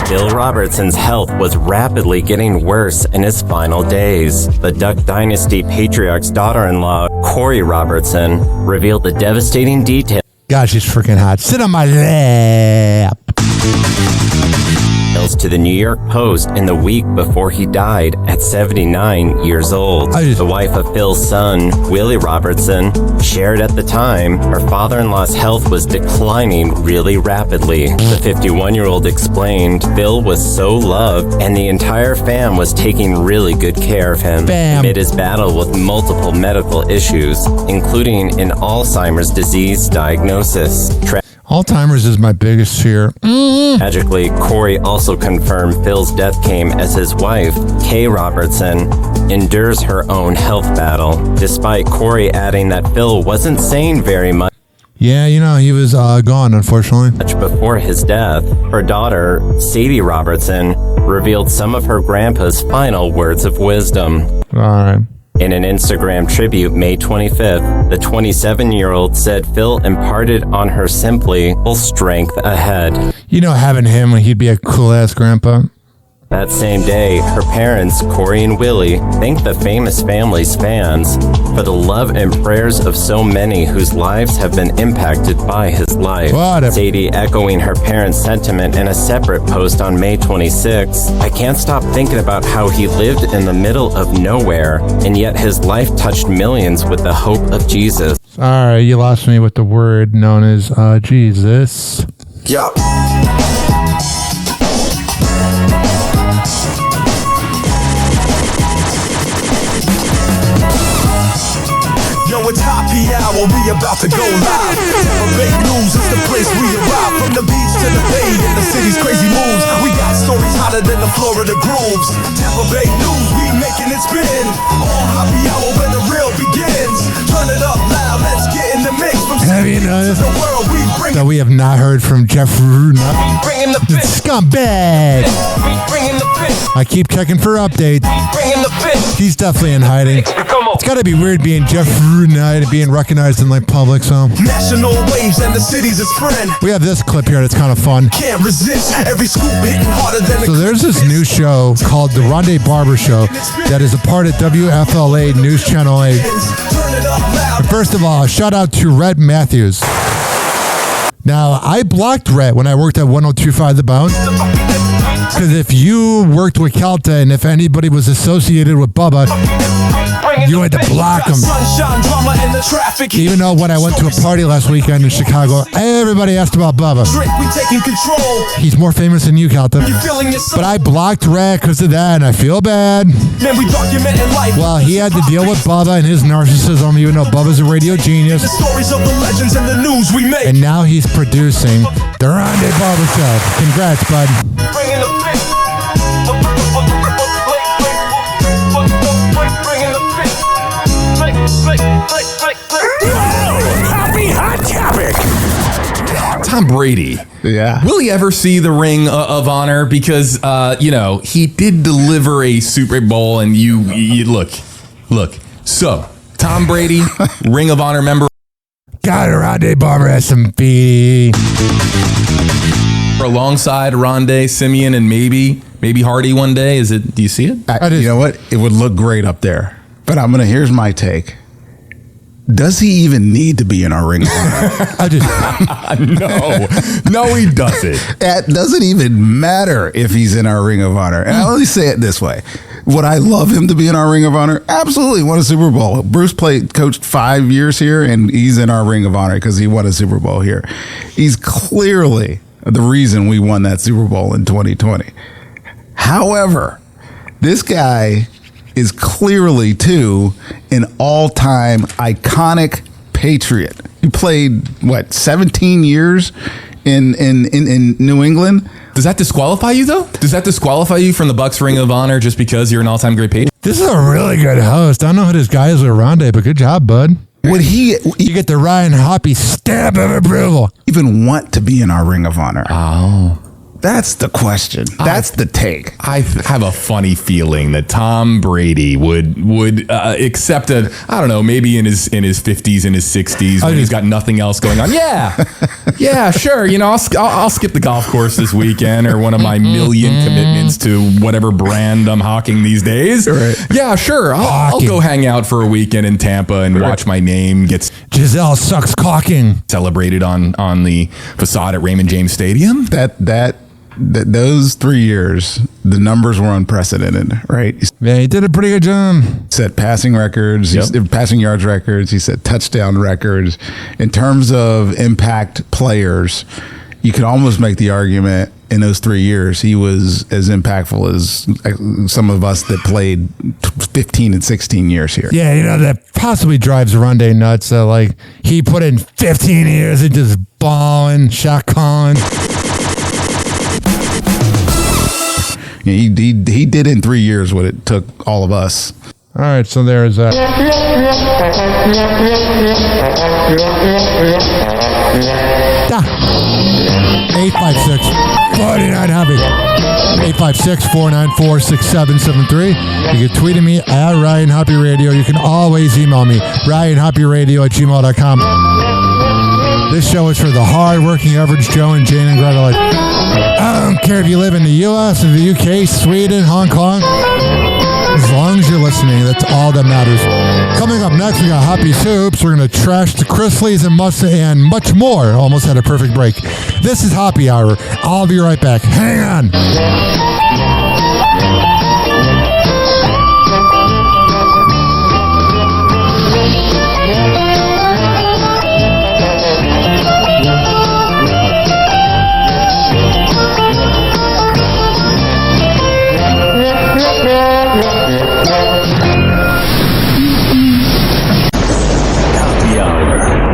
Bill Robertson's health was rapidly getting worse in his final days. The Duck Dynasty patriarch's daughter-in-law, Kourtnei Robertson, revealed the devastating details. God, she's freaking hot. Sit on my lap. To the New York Post in the week before he died at 79 years old. The wife of Phil's son, Willie Robertson, shared at the time her father-in-law's health was declining really rapidly. The 51-year-old explained Phil was so loved and the entire fam was taking really good care of him amid his battle with multiple medical issues, including an Alzheimer's disease diagnosis. Alzheimer's is my biggest fear. Tragically, Kourtnei also confirmed Phil's death came as his wife, Kay Robertson, endures her own health battle, despite Kourtnei adding that Phil wasn't saying very much. Yeah, he was gone, unfortunately. Before his death, her daughter, Sadie Robertson, revealed some of her grandpa's final words of wisdom. All right. In an Instagram tribute May 25th, the 27-year-old said Phil imparted on her simply strength ahead. Having him, he'd be a cool-ass grandpa. That same day, her parents, Kourtnei and Willie, thanked the famous family's fans for the love and prayers of so many whose lives have been impacted by his life. Sadie echoing her parents' sentiment in a separate post on May 26, I can't stop thinking about how he lived in the middle of nowhere, and yet his life touched millions with the hope of Jesus. All right, you lost me with the word known as Jesus. Yeah. It's happy hour, we about to go live. Tampa Bay News is the place we arrive. From the beach to the bay and the city's crazy moves. We got stories hotter than the Florida grooves. Tampa Bay News, we making it spin. All happy hour when the real begins. Turn it up loud, let's get in the mix. From have you noticed that we have not heard from Jeff Rudna? Scumbag! I keep checking for updates. He's definitely in hiding. It's got to be weird being Jeff Rudna and being recognized in public. So national waves and the city's its friend. We have this clip here that's kind of fun. Can't resist every scoop hitting harder than. So there's this new show called The Rondé Barber Show that is a part of WFLA News Channel 8. But first of all, shout out to Rhett Matthews. Now, I blocked Rhett when I worked at 102.5 The Bounce. Because if you worked with Calta and if anybody was associated with Bubba, you had to block him. Even though when I went to a party last weekend in Chicago, everybody asked about Bubba. He's more famous than you, Calta. But I blocked Rhett because of that, and I feel bad. Well, he had to deal with Bubba and his narcissism, even though Bubba's a radio genius. And now he's producing the Rondé Barber Show. Congrats, bud. Happy Hot Topic! Tom Brady. Yeah. Will he ever see the Ring of Honor? Because, he did deliver a Super Bowl, and you look. So, Tom Brady, Ring of Honor member. Got a Rondé Barber SMP. Alongside Rondé, Simeon, and maybe Hardy one day. Do you see it? You know what? It would look great up there. But here's my take. does he even need to be in our Ring of Honor? No, he doesn't. It doesn't even matter if he's in our Ring of Honor. And I'll only say it this way. Would I love him to be in our Ring of Honor? Absolutely. Won a Super Bowl. Bruce coached 5 years here, and he's in our Ring of Honor because he won a Super Bowl here. He's clearly the reason we won that Super Bowl in 2020. However, this guy is clearly, too, an all-time iconic Patriot. He played, 17 years in New England? Does that disqualify you, though? Does that disqualify you from the Bucs Ring of Honor just because you're an all-time great Patriot? This is a really good host. I don't know who this guy is with Rondé, but good job, bud. Would you get the Ryan Hoppe stamp of approval? Even want to be in our Ring of Honor? Oh. That's the question. That's the take. I have a funny feeling that Tom Brady would accept maybe in his 50s, in his 60s, when he's got nothing else going on. Yeah, sure. I'll skip the golf course this weekend or one of my million commitments to whatever brand I'm hawking these days. Right. Yeah, sure. I'll go hang out for a weekend in Tampa and watch my name get Giselle sucks cocking celebrated on the facade at Raymond James Stadium. Those 3 years, the numbers were unprecedented, right? Yeah, he did a pretty good job. Set passing records, passing yards records. He set touchdown records. In terms of impact players, you could almost make the argument in those 3 years, he was as impactful as some of us that played 15 and 16 years here. Yeah, that possibly drives Rondé nuts. He put in 15 years and just balling, shot calling. He did in 3 years what it took all of us. All right, so there's that. 856-49 Happy. 856-494-6773. You can tweet at me at Ryan Hoppe Radio. You can always email me, RyanHoppeRadio@gmail.com. This show is for the hard-working average Joe and Jane and Greta. I don't care if you live in the U.S., in the UK, Sweden, Hong Kong. As long as you're listening, that's all that matters. Coming up next, we got Hoppe Soups. We're going to trash the Chrisleys and much more. Almost had a perfect break. This is Hoppe Hour. I'll be right back. Hang on.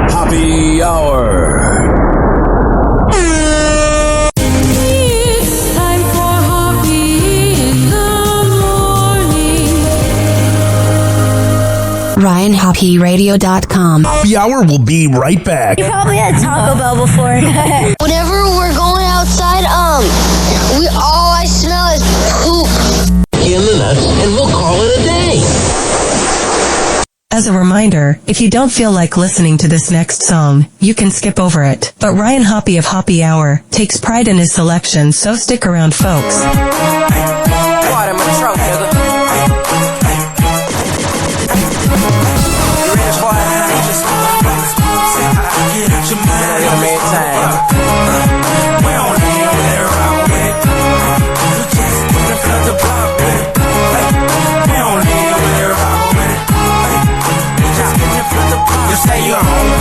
Happy Hour. It's time for Hoppe in the morning. RyanHoppeRadio.com. Happy Hour will be right back. You probably had Taco Bell before. Whenever we're going outside, all I smell is poop. In the nuts, and we'll call it a day. As a reminder, if you don't feel like listening to this next song, you can skip over it. But Ryan Hoppe of Hoppe Hour takes pride in his selection, so stick around, folks. You say you're home,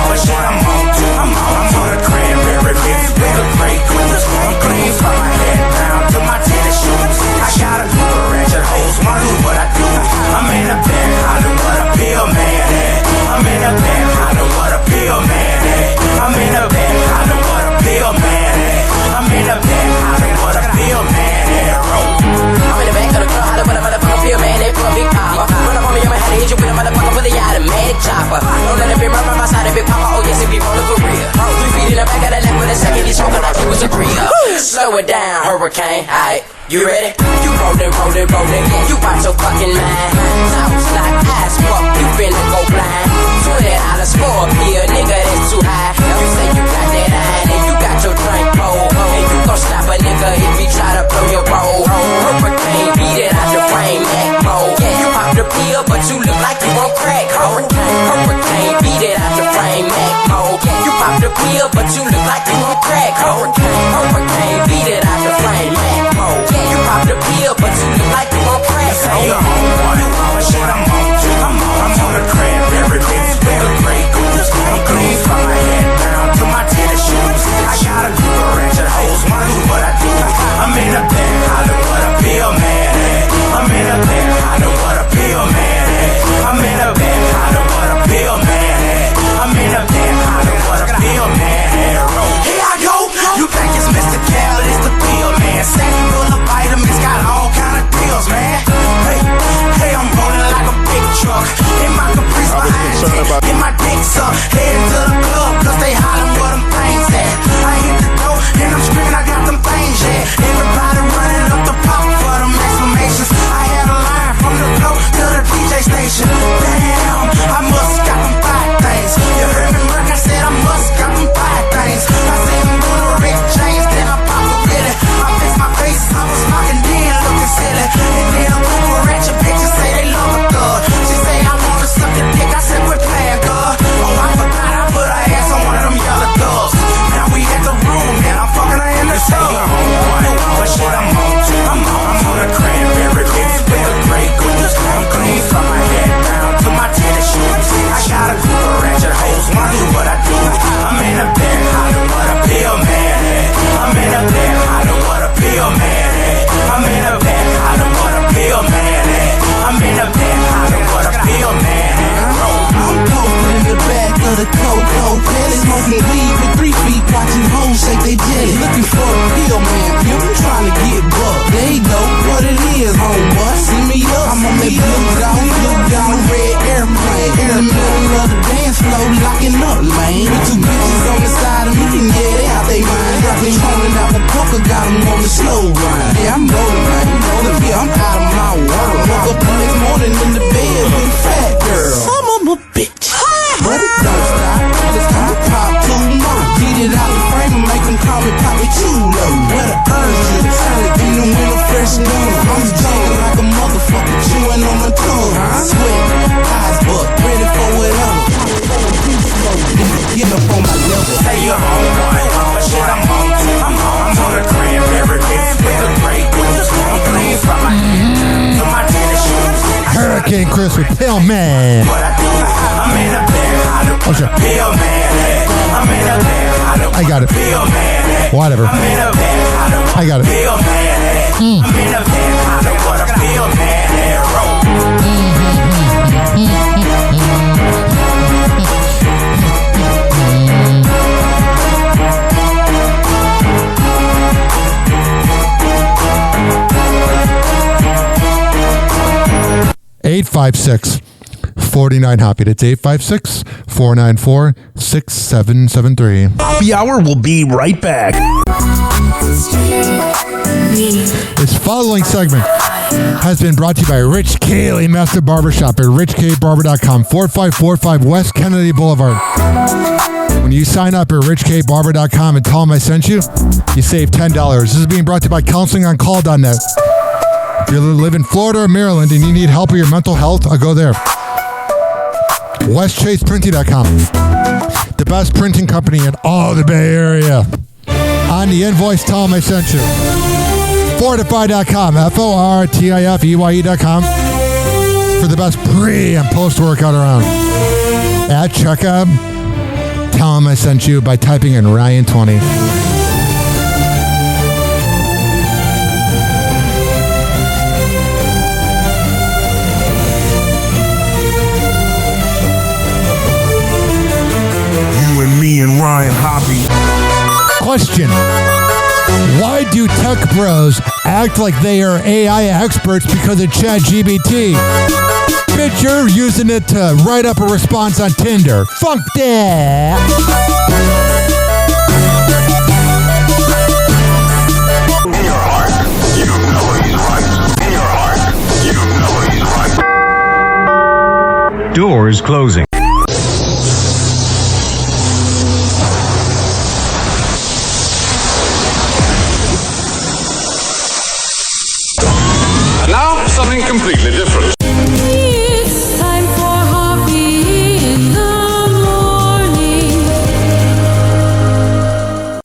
but shit, I'm home too. I'm on a cranberry mix with a great goose. I'm clean from my head down to my tennis shoes. I got a couple ratchet hoes, wonder what I do. I'm in a bed, hollering what a pill man at. I'm in a bed, hollering what a pill man at. I'm in a bed, hollering what a pill man at. I'm in a bed, hollering what a pill man at. I'm in the back of the club, hollering what a motherfucking pill man at. Put a big pop. Run up on me, I'ma have to hit you with a motherfucker with a automatic chopper. Don't let it be right by my side, a big papa. Oh yes, it be rolling for real. 3 feet in the back of the left with a second, he's smoking like he was a real. Slow it down, hurricane. Aight, you ready? You rollin', yeah. You out your fucking mind. Sounds like ass fuck, you finna go blind. $20 for a pill, nigga, that's too high. You say you got that iron and you got your drink cold, and you gon' stop a nigga if he try to blow your roll. Hurricane, beat it out your frame, Mac mode. Yeah, you pop the pill, but you look like you won't crack. Hurricane, dicks up, heading to the club, cause they hollering where them things at. I hit the door, and I'm screaming, I got them things, yeah. Everybody running up the pop for them exclamations. I had a line from the floor to the DJ station. Damn, I must got them 5 things. You heard me, Merc, I said I must got them 5 things. I said I'm gonna Rick James, then I pop a Billy. I fix my face, I was knocking then looking silly. And then I'm over at your bitches, say they love a thug. She say I wanna suck your dick, I said we're playing good. Oh, I forgot I put her ass on one of them yellow doves. Now we hit the room, man, I'm fucking her in the tub. But shit, I'm on a cranberry bitch with a great goose. I'm clean from my head down to my tennis shoes. I got a group of ratchet hoes, wanna do what I do. I'm in a bed, hollering what a pill man at. I'm in a bed, hollering what a pill man at. I'm in a bed, hollering what a pill man at. I'm in a bed, hollering what a pill man at. I'm posted in the back of the Coco Pellet, smoking weed with 3 feet, watching hoes shake they jelly. Looking for a pill man, you trying to get bucked. There you go, what it is, homeboy. See me up, I'm on that blue down, red airplane. In the middle of the dance floor, locking up, man. With 2 bitches on the side of me, and yeah, they out they mind. Got me rolling out the poker, got them on the slow grind. Yeah, I'm rolling, man, rolling, yeah, I'm out of my world. Woke up the next morning in the bed with a fat girl. Some of a bitch, but it don't stop. It's time to pop 2 more. Beat it out the frame and make them call me Poppy Chulo. Where the urge is, in the winter fresh gun. I'm jumping like a motherfucker, chewing on my tongue. Sweat, eyes buck, ready for whatever. Get up on my level. Hey, you're on one, but shit, I'm on a cranberry bitch with a great goose. I'm clean from my head to my tennis shoes. Hurricane Chris with Pill Man. What I do, I'm in a bed, pill man. I'm in a bed, I got it. Pill man. Whatever. I'm in a bed, I got it. Pill man. I'm in a bed, what a pill man wrote. $856-49-HOPPY. That's 856-494-6773. Happy Hour will be right back. This following segment has been brought to you by Rich Cayley Master Barbershop at richkbarber.com, 4545 West Kennedy Boulevard. When you sign up at richkbarber.com and tell them I sent you, you save $10. This is being brought to you by counselingoncall.net. If you live in Florida or Maryland and you need help with your mental health, I'll go there. WestChasePrinting.com. The best printing company in all the Bay Area. On the invoice, tell them I sent you. Fortify.com. FORTIFEYE.com. For the best pre- and post-workout around. At checkout, tell them I sent you by typing in Ryan20. Me and Ryan Hoppe. Question. Why do tech bros act like they are AI experts because of ChatGPT? Bitch, you're using it to write up a response on Tinder. Fuck that. In your heart, you know he's right. In your heart, you know he's right. Doors closing. And now, something completely different. It's time for Hoppe in the morning.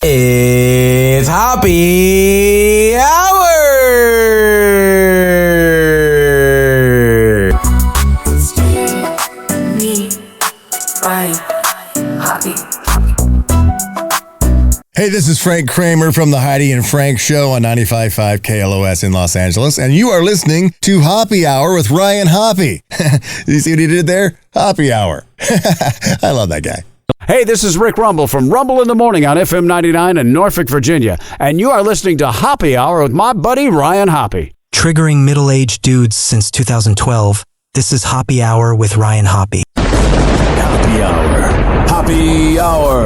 It's Hoppe Hour! Me, Ryan, Hoppe. Hey, this is Frank Kramer from the Heidi and Frank Show on 95.5 KLOS in Los Angeles, and you are listening to Hoppe Hour with Ryan Hoppe. You see what he did there? Hoppe Hour. I love that guy. Hey, this is Rick Rumble from Rumble in the Morning on FM 99 in Norfolk, Virginia, and you are listening to Hoppe Hour with my buddy Ryan Hoppe. Triggering middle-aged dudes since 2012, this is Hoppe Hour with Ryan Hoppe. Happy Hour. Happy Hour.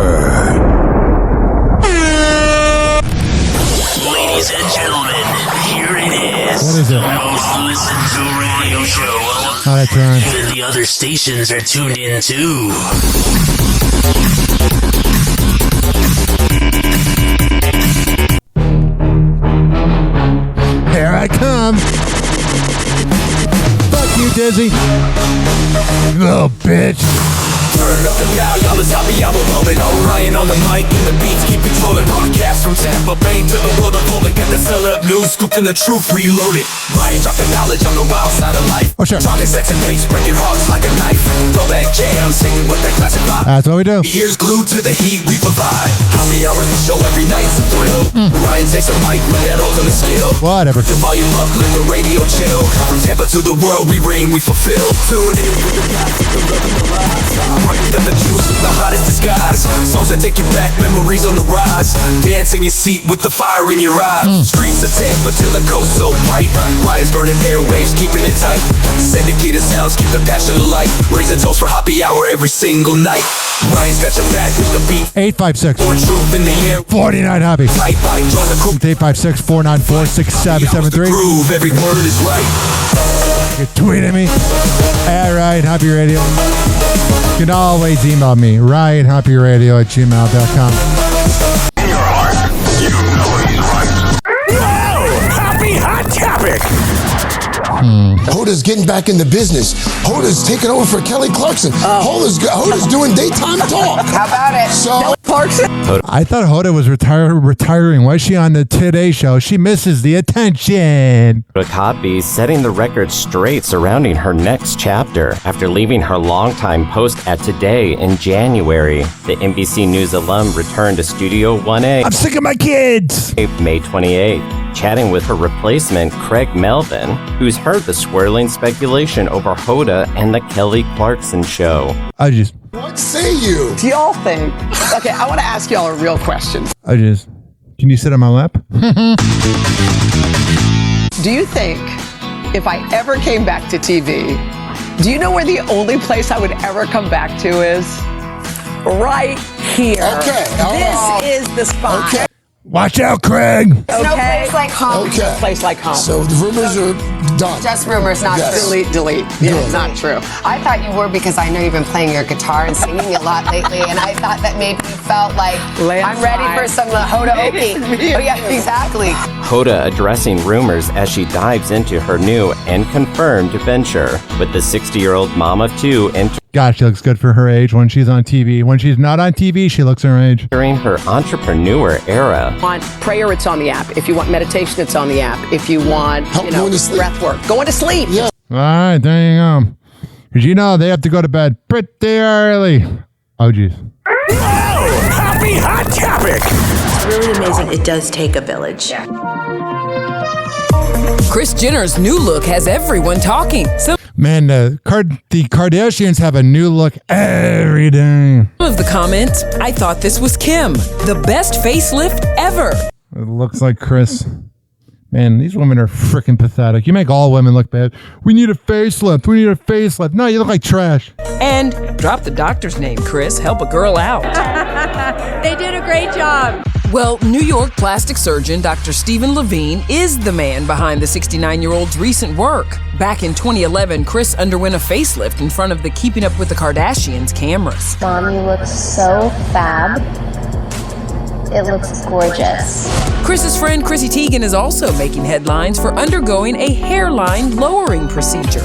Ladies and gentlemen, here it is. What is it? The most listened to radio show. Oh, that's right. Even the other stations are tuned in too. Here I come. Fuck you, Dizzy. Little bitch. Turn up the dial, y'all, it's Happy Hour moment. Ryan on the mic and the beats keep controlling. Broadcast from Tampa Bay to the world of Hoppe. Get the celeb news, scooped in the truth, reloaded. Ryan dropping knowledge on the wild side of life. Oh, sure. Talking sex and bass, breaking hearts like a knife. Throwback jam, singing with that classic vibe. That's what we do. Ears glued to the heat, we provide. Happy Hour, the show every night's a thrill. Ryan takes a mic with that ultimate skill. Whatever. The volume up, let the radio chill. From Tampa to the world, we reign, we fulfill. Tune in with the guys, the love and the lies. Brighter than the juice, the hottest disguise. Songs that take you back, memories on the rise. Dance in your seat with the fire in your eyes. Streets of Tampa till the coast so bright. Ryan's burning airwaves, keeping it tight. Syndicated sounds, keep the passion alight. Raise a toast for Happy Hour every single night. Ryan's got your back with the beat. 856 More truth in the air. 49 Happy. Tight bite, draw the crew. 856 494 6773. Groove, every word is right. You can tweet at me at Ryan Happy Radio. You can always email me, ryanhappyradio@gmail.com. In your heart, you know he's right. Whoa! Happy Hot Topic! Hoda's getting back in the business. Hoda's taking over for Kelly Clarkson. Hoda's doing daytime talk. How about it? So Clarkson? I thought Hoda was retiring. Why is she on the Today Show? She misses the attention. Hoppe setting the record straight surrounding her next chapter after leaving her longtime post at Today in January. The NBC News alum returned to Studio 1A. I'm sick of my kids. May 28th, chatting with her replacement, Craig Melvin, who's heard the swirling speculation over Hoda and the Kelly Clarkson show. what say you? Do y'all think? Okay, I want to ask y'all a real question. Can you sit on my lap? Do you think if I ever came back to TV, do you know where the only place I would ever come back to is? Right here. Okay. This is the spot. Okay. Watch out, Craig. There's no place like home. Okay. No place like home. So the rumors are done. Just rumors, not Yes. true. Delete. Yeah, it's not true. I thought you were because I know you've been playing your guitar and singing a lot lately, and I thought that maybe you felt like I'm ready for some Hoda Hoppe. Oh yeah, exactly. Hoda addressing rumors as she dives into her new and confirmed venture with the 60-year-old mom of two God, she looks good for her age when she's on TV. When she's not on TV, she looks her age. During her entrepreneur era. If you want prayer, it's on the app. If you want meditation, it's on the app. If you want, breath work, going to sleep. Yeah. All right, there you go. Because they have to go to bed pretty early. Oh, geez. Whoa! Happy Hot Topic! It's really amazing. It does take a village. Kris Jenner's new look has everyone talking. Man, the Kardashians have a new look every day. Some of the comments, I thought this was Kim. The best facelift ever. It looks like Kris. Man, these women are freaking pathetic. You make all women look bad. We need a facelift. We need a facelift. No, you look like trash. And drop the doctor's name, Kris. Help a girl out. They did a great job. Well, New York plastic surgeon Dr. Stephen Levine is the man behind the 69-year-old's recent work. Back in 2011, Kris underwent a facelift in front of the Keeping Up with the Kardashians cameras. Mom, you look so fab. It looks gorgeous. Kris's friend Chrissy Teigen is also making headlines for undergoing a hairline lowering procedure.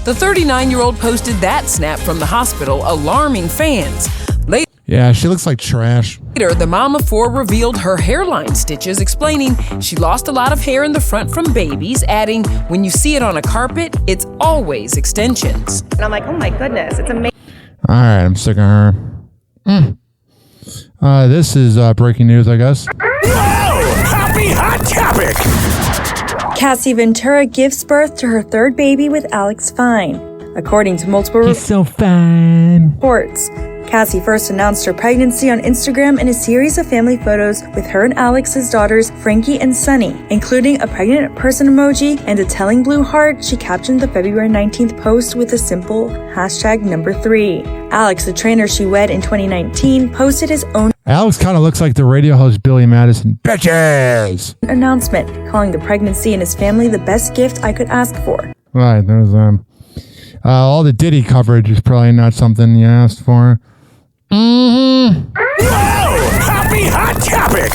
The 39-year-old posted that snap from the hospital, alarming fans. Yeah, she looks like trash. Later, the mom of four revealed her hairline stitches, explaining she lost a lot of hair in the front from babies, adding, when you see it on a carpet, it's always extensions. And I'm like, oh my goodness, it's amazing. All right, I'm sick of her. This is breaking news, I guess. Whoa! Happy Hot Topic! Cassie Ventura gives birth to her third baby with Alex Fine. According to multiple He's so fine. reports, Cassie first announced her pregnancy on Instagram in a series of family photos with her and Alex's daughters, Frankie and Sunny, including a pregnant person emoji and a telling blue heart. She captioned the February 19th post with a simple #3. Alex, the trainer she wed in 2019, posted his own Alex kind of looks like the radio host Billy Madison. Bitches! Announcement, calling the pregnancy and his family the best gift I could ask for. Right, there's all the Diddy coverage is probably not something you asked for. Happy Hot Topic!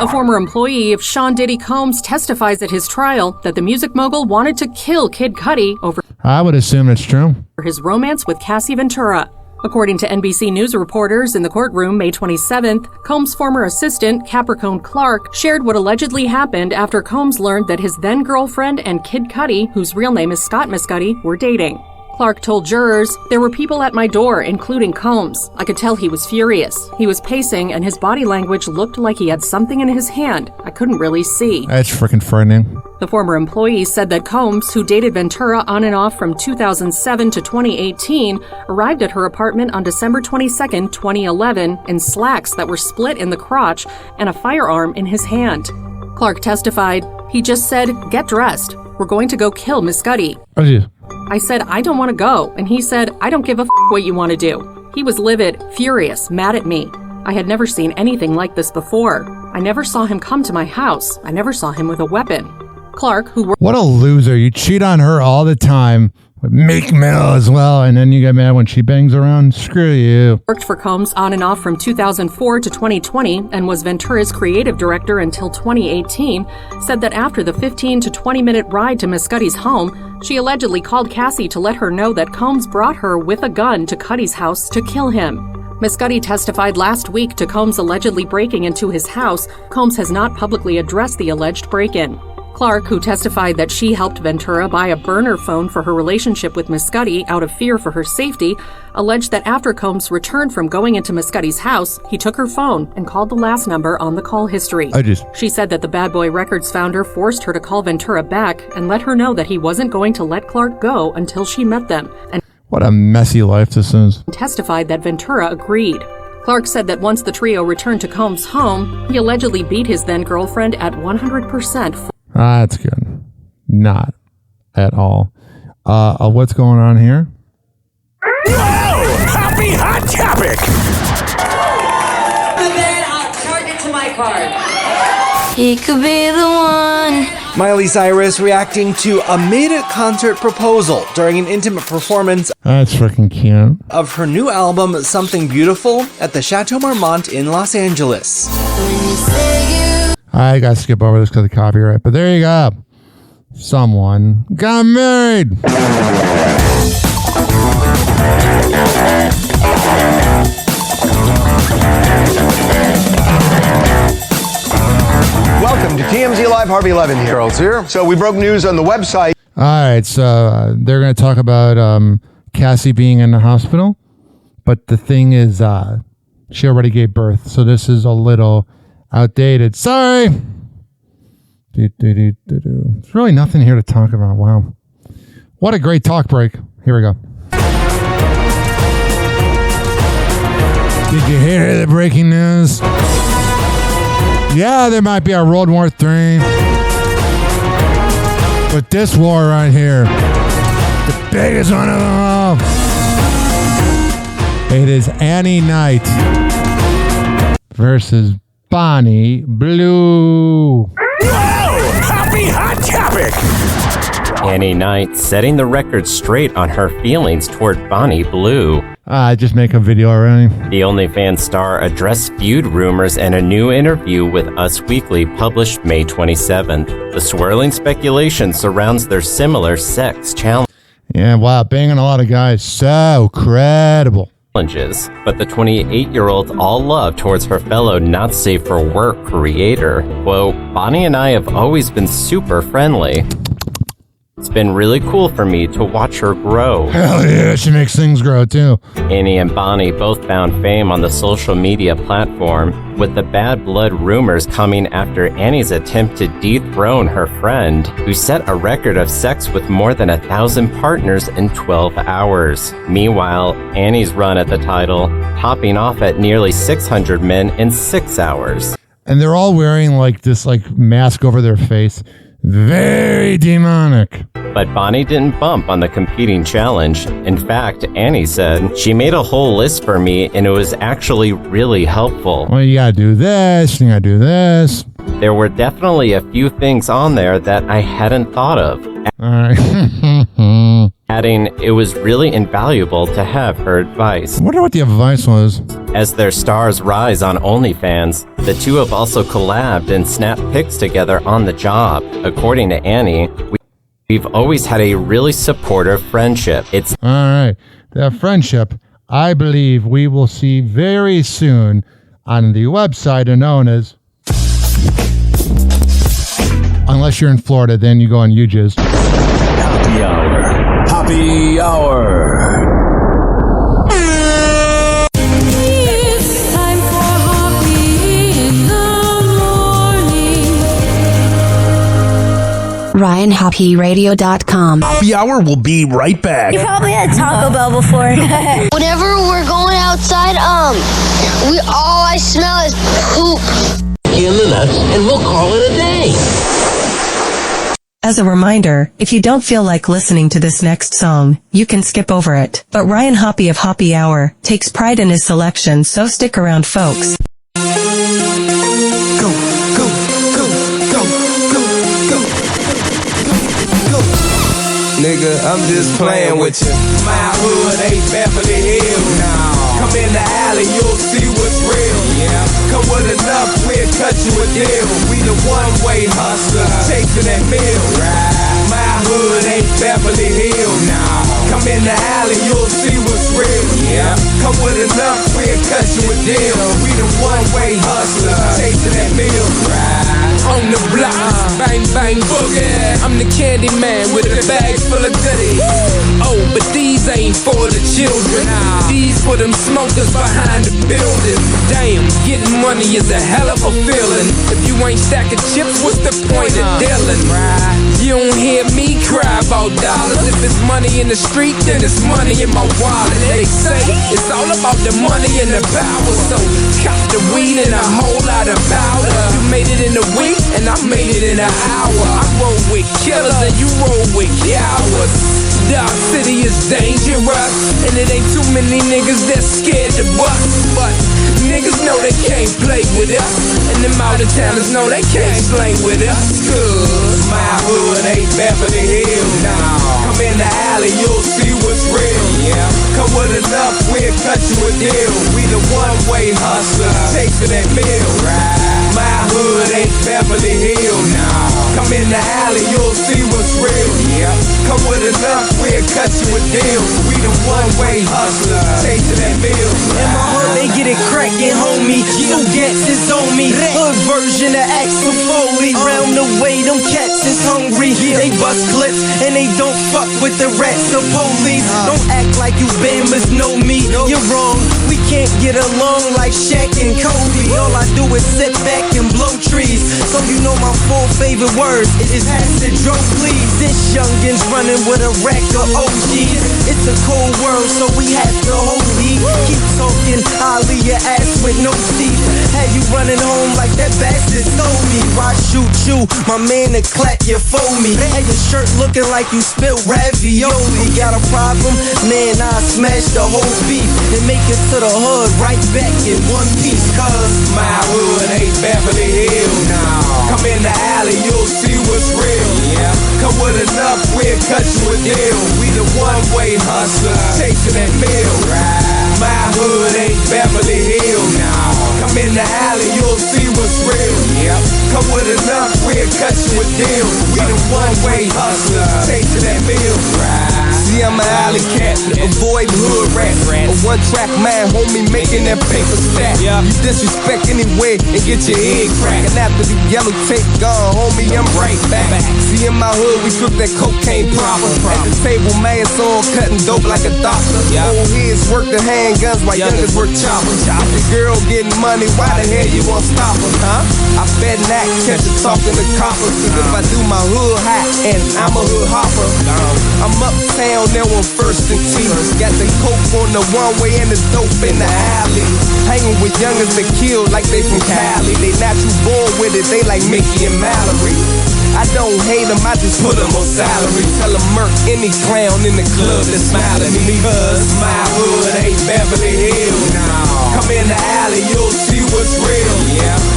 A former employee of Sean Diddy Combs testifies at his trial that the music mogul wanted to kill Kid Cudi over I would assume it's true. his romance with Cassie Ventura. According to NBC News reporters in the courtroom May 27th, Combs' former assistant, Capricorn Clark, shared what allegedly happened after Combs learned that his then-girlfriend and Kid Cudi, whose real name is Scott Mescudi, were dating. Clark told jurors, "There were people at my door, including Combs. I could tell he was furious. He was pacing, and his body language looked like he had something in his hand. I couldn't really see." That's freaking frightening. The former employee said that Combs, who dated Ventura on and off from 2007 to 2018, arrived at her apartment on December 22, 2011, in slacks that were split in the crotch and a firearm in his hand. Clark testified, "He just said, 'Get dressed. We're going to go kill Miss Cudi.' Oh, geez. I said, 'I don't want to go.' And he said, 'I don't give a what you want to do.' He was livid, furious, mad at me. I had never seen anything like this before. I never saw him come to my house. I never saw him with a weapon." Clark, who worked What a loser. You cheat on her all the time with Meek Mill as well, and then you get mad when she bangs around? Screw you. worked for Combs on and off from 2004 to 2020 and was Ventura's creative director until 2018, said that after the 15 to 20-minute ride to Miss Cudi's home, she allegedly called Cassie to let her know that Combs brought her with a gun to Cudi's house to kill him. Miss Cudi testified last week to Combs allegedly breaking into his house. Combs has not publicly addressed the alleged break-in. Clark, who testified that she helped Ventura buy a burner phone for her relationship with Miss Cudi out of fear for her safety, alleged that after Combs returned from going into Miss Cudi's house, he took her phone and called the last number on the call history. She said that the Bad Boy Records founder forced her to call Ventura back and let her know that he wasn't going to let Clark go until she met them, and What a messy life this is. testified that Ventura agreed. Clark said that once the trio returned to Combs' home, he allegedly beat his then-girlfriend at 100%. That's good. Not at all. What's going on here? Happy Hot Topic! And then I'll charge it to my card. He could be the one. Miley Cyrus reacting to a mid-concert proposal during an intimate performance That's freaking cute. of her new album, Something Beautiful, at the Chateau Marmont in Los Angeles. I gotta skip over this because of copyright, but there you go. Someone got married. Welcome to TMZ Live. Harvey Levin here. Charles here. So we broke news on the website. All right, so they're going to talk about Cassie being in the hospital, but the thing is, she already gave birth, so this is a little outdated. Sorry. There's really nothing here to talk about. Wow. What a great talk break. Here we go. Did you hear the breaking news? Yeah, there might be a World War III. But this war right here, the biggest one of them all. It is Annie Knight versus Bonnie Blue. Happy Hot Topic! Annie Knight setting the record straight on her feelings toward Bonnie Blue. Just make a video already. The OnlyFans star addressed feud rumors in a new interview with Us Weekly published May 27th. The swirling speculation surrounds their similar sex challenge. Yeah, wow, banging a lot of guys. So credible. Challenges, but the 28-year-old all love towards her fellow not safe for work creator. Quote, Bonnie and I have always been super friendly. It's been really cool for me to watch her grow. Hell yeah, she makes things grow too. Annie and Bonnie both found fame on the social media platform, with the bad blood rumors coming after Annie's attempt to dethrone her friend, who set a record of sex with more than 1,000 partners in 12 hours. Meanwhile, Annie's run at the title, topping off at nearly 600 men in 6 hours. And they're all wearing like this mask over their face. Very demonic. But Bonnie didn't bump on the competing challenge. In fact, Annie said, "She made a whole list for me and it was actually really helpful." Well, you gotta do this, you gotta do this. There were definitely a few things on there that I hadn't thought of. Alright. Adding, it was really invaluable to have her advice. I wonder what the advice was. As their stars rise on OnlyFans, the two have also collabed and snapped pics together on the job. According to Annie, we've always had a really supportive friendship. It's alright. That friendship, I believe we will see very soon on the website known as, unless you're in Florida, then you go on UJIS. Happy Hour. Happy Hour. It's time for Hoppe in the morning. RyanHoppyRadio.com. Happy Hour will be right back. You probably had Taco Bell before. Whenever we're going outside, all I smell is poop. In the nuts, and we'll call it a day. As a reminder, if you don't feel like listening to this next song, you can skip over it. But Ryan Hoppe of Happy Hour takes pride in his selection, so stick around, folks. Nigga, I'm just playing with you. My hood ain't Beverly Hills now. Come in the alley, you'll see what's real. Yeah. Come with enough, we'll cut you a deal. We the one-way hustler, chasing that meal. Right. My hood ain't Beverly Hills now. Come in the alley, you'll see what's real. Yeah. Come with enough, we'll cut you a deal. We the one-way hustler, chasing that meal. Right. On the block, bang bang boogie. I'm the candy man with a bag full of goodies. Oh, but these ain't for the children. These for them smokers behind the building. Damn, getting money is a hell of a feeling. If you ain't stacking chips, what's the point of dealing? You don't hear me cry about dollars. If it's money in the street, then it's money in my wallet. They say it's all about the money and the power. So cop the weed and a whole lot of powder. You made it in a week, and I made it in an hour. I roll with killers and you roll with cowards. Dark City is dangerous, and it ain't too many niggas that's scared to bust. But niggas know they can't play with us, and them out of towners know they can't slang with us. Cause my hood ain't Beverly Hills now. Come in the alley, you'll see what's real. Yeah. Come with enough, we'll cut you a deal. We the one-way hustler, chasing that meal. Right. My hood ain't Beverly Hills now. Come in the alley, you'll see what's real. Yeah. Come with enough, we'll cut you a deal. We the one-way hustler, chasing that meal. In my hood, they get it crackin', homie. Two gats is on me. Hood version of Axel Foley. Round the way, them cats is hungry. They bust clips and they don't fuck with the rats or police. Don't act like you Bambas know me. You're wrong. We can't get along like Shaq and Kobe. All I do is sit back and blow trees. So you know my full favorite words is acid, drunk, please. This youngin's running with a rack of OGs. It's a cold world, so we have to hold heat. Keep talking, I'll leave your ass with no teeth. Had you running home like that bastard stole me. Why shoot you? My man to clap you for me. Had your shirt looking like you spilled ravioli. Got a problem? Man, I smash the whole beef and make it to the hood right back in one piece. Cause my hood ain't Beverly Hills now. Come in the alley, you'll see what's real. Yeah. Come with enough, we'll cut you a deal. We the one-way hustler, chasing that meal. Right. My hood ain't Beverly Hills now. Come in the alley, you'll see what's real. Yeah. Come with enough, we'll cut you a deal. We the one-way hustler, chasing that meal. Right. See, I'm an alley cat, avoid hood rats. A one-track man, homie, making that paper stack. You disrespect anyway and get your head cracked. And after the yellow tape gone, homie, I'm right back. See, in my hood, we cook that cocaine proper. At the table, man, it's all cutting dope like a doctor. Old heads work the handguns while youngers work choppers. If the girl getting money, why the hell you won't stop her, huh? I bet not catch her talking to coppers. Cause if I do my hood hot, and I'm a hood hopper, I'm uptown there on First and T. Got the coke on the one-way and the dope in the alley. Hanging with youngers that kill like they from Cali. They natural born with it, they like Mickey and Mallory. I don't hate them, I just put them on salary. Tell them murk any clown in the club that smile at me. Cause my hood ain't Beverly Hills. Come in the alley, you'll see what's real.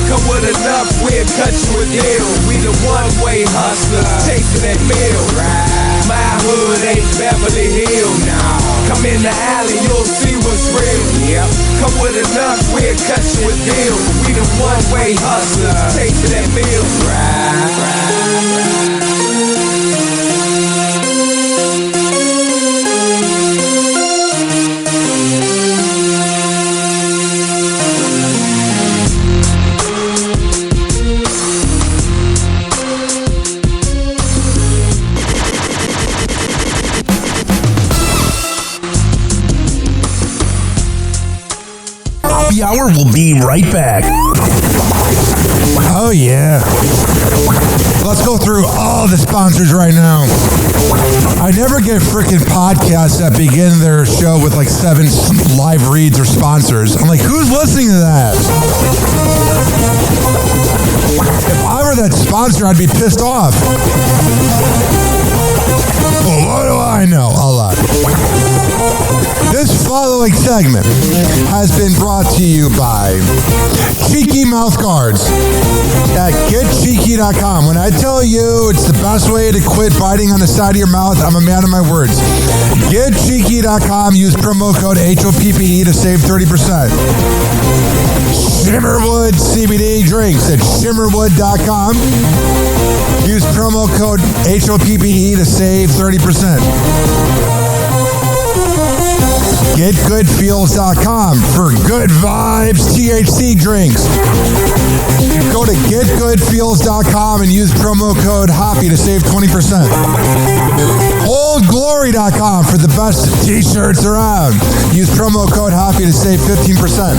Come with enough, we'll cut you a deal. We the one-way hustler, chasing that meal. My hood ain't Beverly Hills. Come in the alley, you'll see what's real. Come with enough, we'll cut you a deal. We the one-way hustler, chasing that meal. Happy Hour will be right back. Oh, yeah. Let's go through all the sponsors right now. I never get freaking podcasts that begin their show with like 7 live reads or sponsors. I'm like, who's listening to that? If I were that sponsor, I'd be pissed off. Well, what do I know? A lot. This following segment has been brought to you by Cheeky Mouth Guards at getcheeky.com. When I tell you it's the best way to quit biting on the side of your mouth, I'm a man of my words. Getcheeky.com. Use promo code HOPPE to save 30%. Shimmerwood CBD drinks at shimmerwood.com. Use promo code HOPPE to save 30%. GetGoodFeels.com for good vibes THC drinks. Go to GetGoodFeels.com and use promo code HOPPY to save 20%. OldGlory.com for the best t-shirts around. Use promo code HOPPY to save 15%.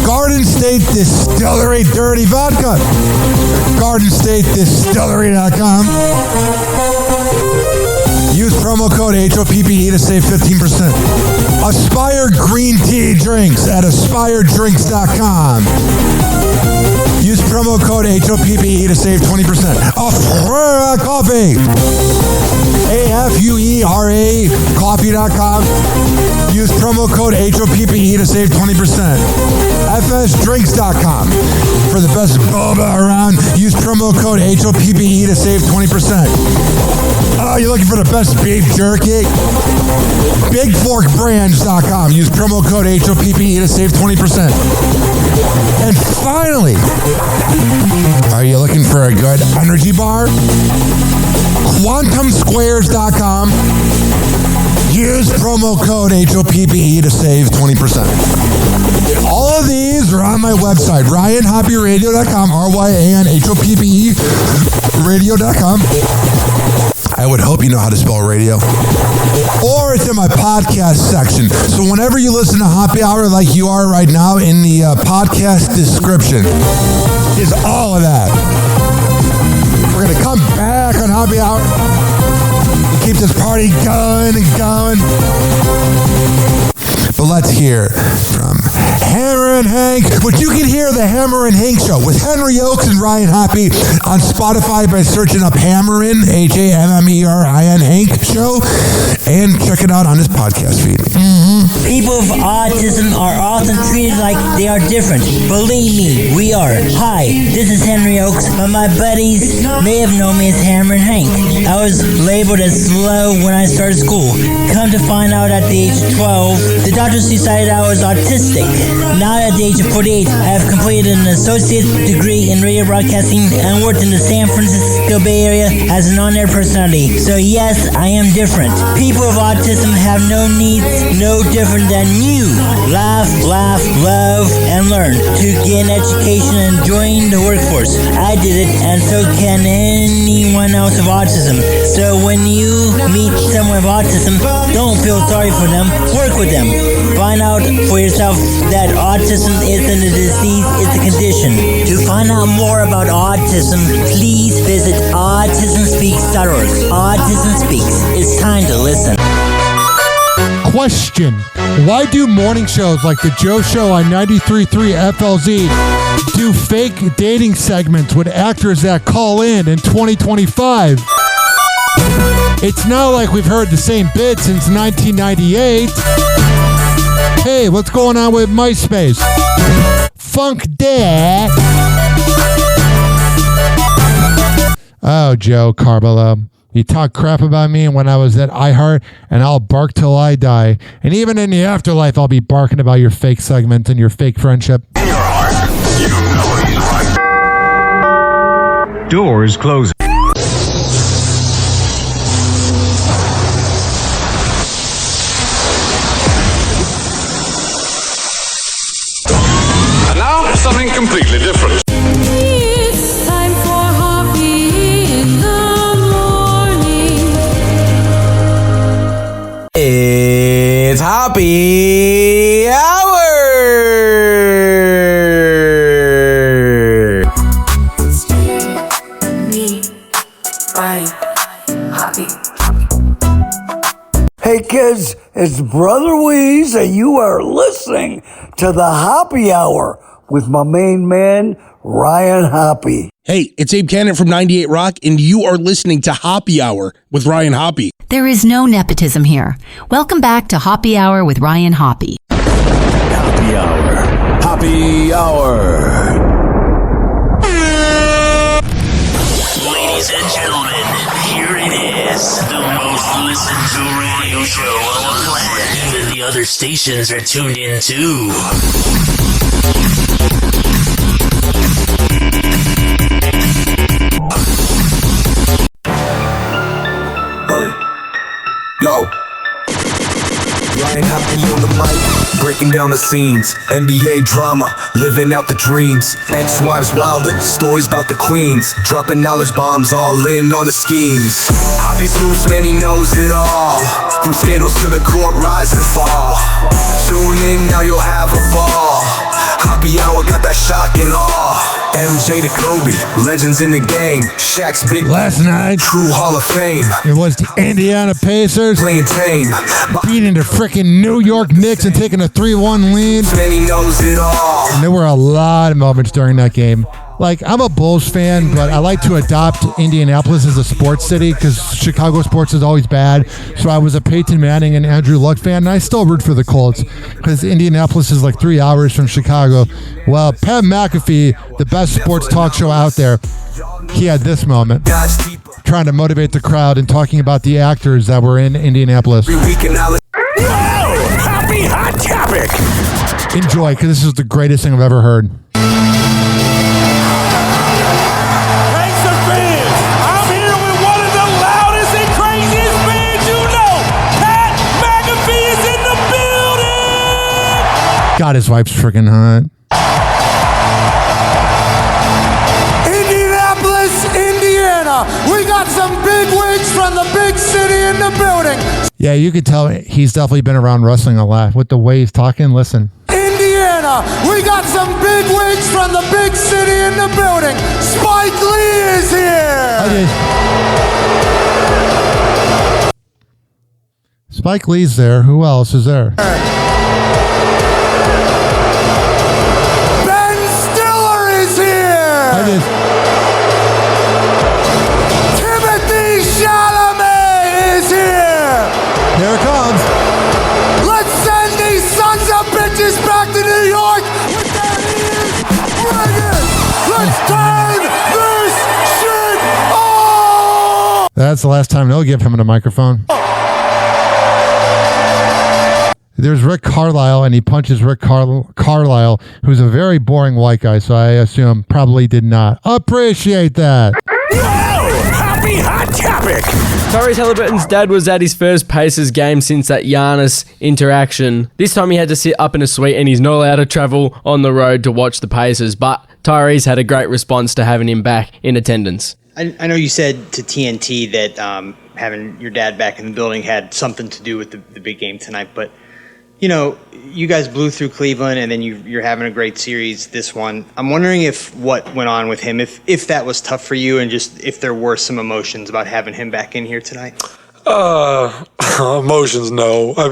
Garden State Distillery Dirty Vodka. GardenStateDistillery.com. Use promo code HOPPE to save 15%. Aspire Green Tea Drinks at AspireDrinks.com. Use promo code HOPPE to save 20%. Afuera Coffee. AFUERA Coffee.com. Use promo code HOPPE to save 20%. FSDrinks.com. For the best boba around, use promo code HOPPE to save 20%. Oh, you're looking for the best beef jerky? BigForkBrands.com. Use promo code HOPPE to save 20%. And finally, are you looking for a good energy bar? QuantumSquares.com. Use promo code HOPPE to save 20%. All of these are on my website, RyanHoppyRadio.com, RyanHoppe Radio.com. I would hope you know how to spell radio. Or it's in my podcast section. So whenever you listen to Happy Hour like you are right now, in the podcast description is all of that. We're going to come back on Happy Hour. Keep this party going and going. But let's hear from Hammer and Hank, which you can hear the Hammer and Hank show with Henry Oakes and Ryan Hoppe on Spotify by searching up Hammerin, HAMMERIN Hank show, and check it out on his podcast feed. People with autism are often treated like they are different. Believe me, we are. Hi, this is Henry Oakes, but my buddies may have known me as Hammer and Hank. I was labeled as slow when I started school. Come to find out at the age of 12, the doctors decided I was autistic. Now at the age of 48, I have completed an associate degree in radio broadcasting and worked in the San Francisco Bay Area as an on-air personality. So yes, I am different. People with autism have no needs, no different than you. Laugh, love, and learn to get an education and join the workforce. I did it, and so can anyone else with autism. So when you meet someone with autism, don't feel sorry for them. Work with them. Find out for yourself that autism isn't a disease, it's a condition. To find out more about autism, please visit autismspeaks.org. Autism Speaks. It's time to listen. Question: why do morning shows like the Joe Show on 93.3 FLZ do fake dating segments with actors that call in 2025? It's not like we've heard the same bit since 1998. Hey, what's going on with MySpace? Funk Dad. Oh, Joe Carbolo. You talk crap about me when I was at iHeart, and I'll bark till I die. And even in the afterlife, I'll be barking about your fake segment and your fake friendship. In your heart, you know he's right. Doors closing. And now, something completely different. It's time for Hoppe in the morning. It's Hoppe Hour! Hey kids, it's Brother Weeze, and you are listening to the Hoppe Hour with my main man, Ryan Hoppe. Hey, it's Abe Cannon from 98 Rock, and you are listening to Hoppe Hour with Ryan Hoppe. There is no nepotism here. Welcome back to Hoppe Hour with Ryan Hoppe. Hoppe Hour. Hoppe Hour. Ladies and gentlemen, here it is, the most listened to radio show on the planet. Even the other stations are tuned in too. Yo. Ryan Hoppe on the mic, breaking down the scenes. NBA drama, living out the dreams. Ex-wives wildin', stories about the queens. Dropping knowledge bombs, all in on the schemes. Hoppe's loose, man, he knows it all. From scandals to the court, rise and fall. Tune in, now you'll have a ball. Hoppe Hour got that shock and awe. MJ to Kobe, legends in the game. Shaq's big last night, true Hall of Fame. It was the Indiana Pacers playing tame, beating the freaking New York Knicks and taking a 3-1 lead. He knows it all. And there were a lot of moments during that game. Like, I'm a Bulls fan, but I like to adopt Indianapolis as a sports city because Chicago sports is always bad. So I was a Peyton Manning and Andrew Luck fan, and I still root for the Colts because Indianapolis is like 3 hours from Chicago. Well, Pat McAfee, the best sports talk show out there, he had this moment trying to motivate the crowd and talking about the actors that were in Indianapolis. Happy Hot Topic. Enjoy, because this is the greatest thing I've ever heard. God, his wife's freaking hot. Indianapolis, Indiana. We got some big wigs from the big city in the building. Yeah, you could tell he's definitely been around wrestling a lot. With the way he's talking, listen. Indiana, we got some big wigs from the big city in the building. Spike Lee is here. Spike Lee's there. Who else is there? Timothy Chalamet is here! Here it comes. Let's send these sons of bitches back to New York with their ears ringing! Let's turn this shit off! That's the last time they'll give him a microphone. there's Rick Carlisle, and he punches Rick Carlisle, who's a very boring white guy, so I assume probably did not appreciate that. Happy Hot Topic! Tyrese Halliburton's dad was at his first Pacers game since that Giannis interaction. This time he had to sit up in a suite and he's not allowed to travel on the road to watch the Pacers, but Tyrese had a great response to having him back in attendance. I know you said to TNT that having your dad back in the building had something to do with the big game tonight, but you know, you guys blew through Cleveland and then you're having a great series this one. I'm wondering if what went on with him, if that was tough for you and just if there were some emotions about having him back in here tonight. Emotions, no. I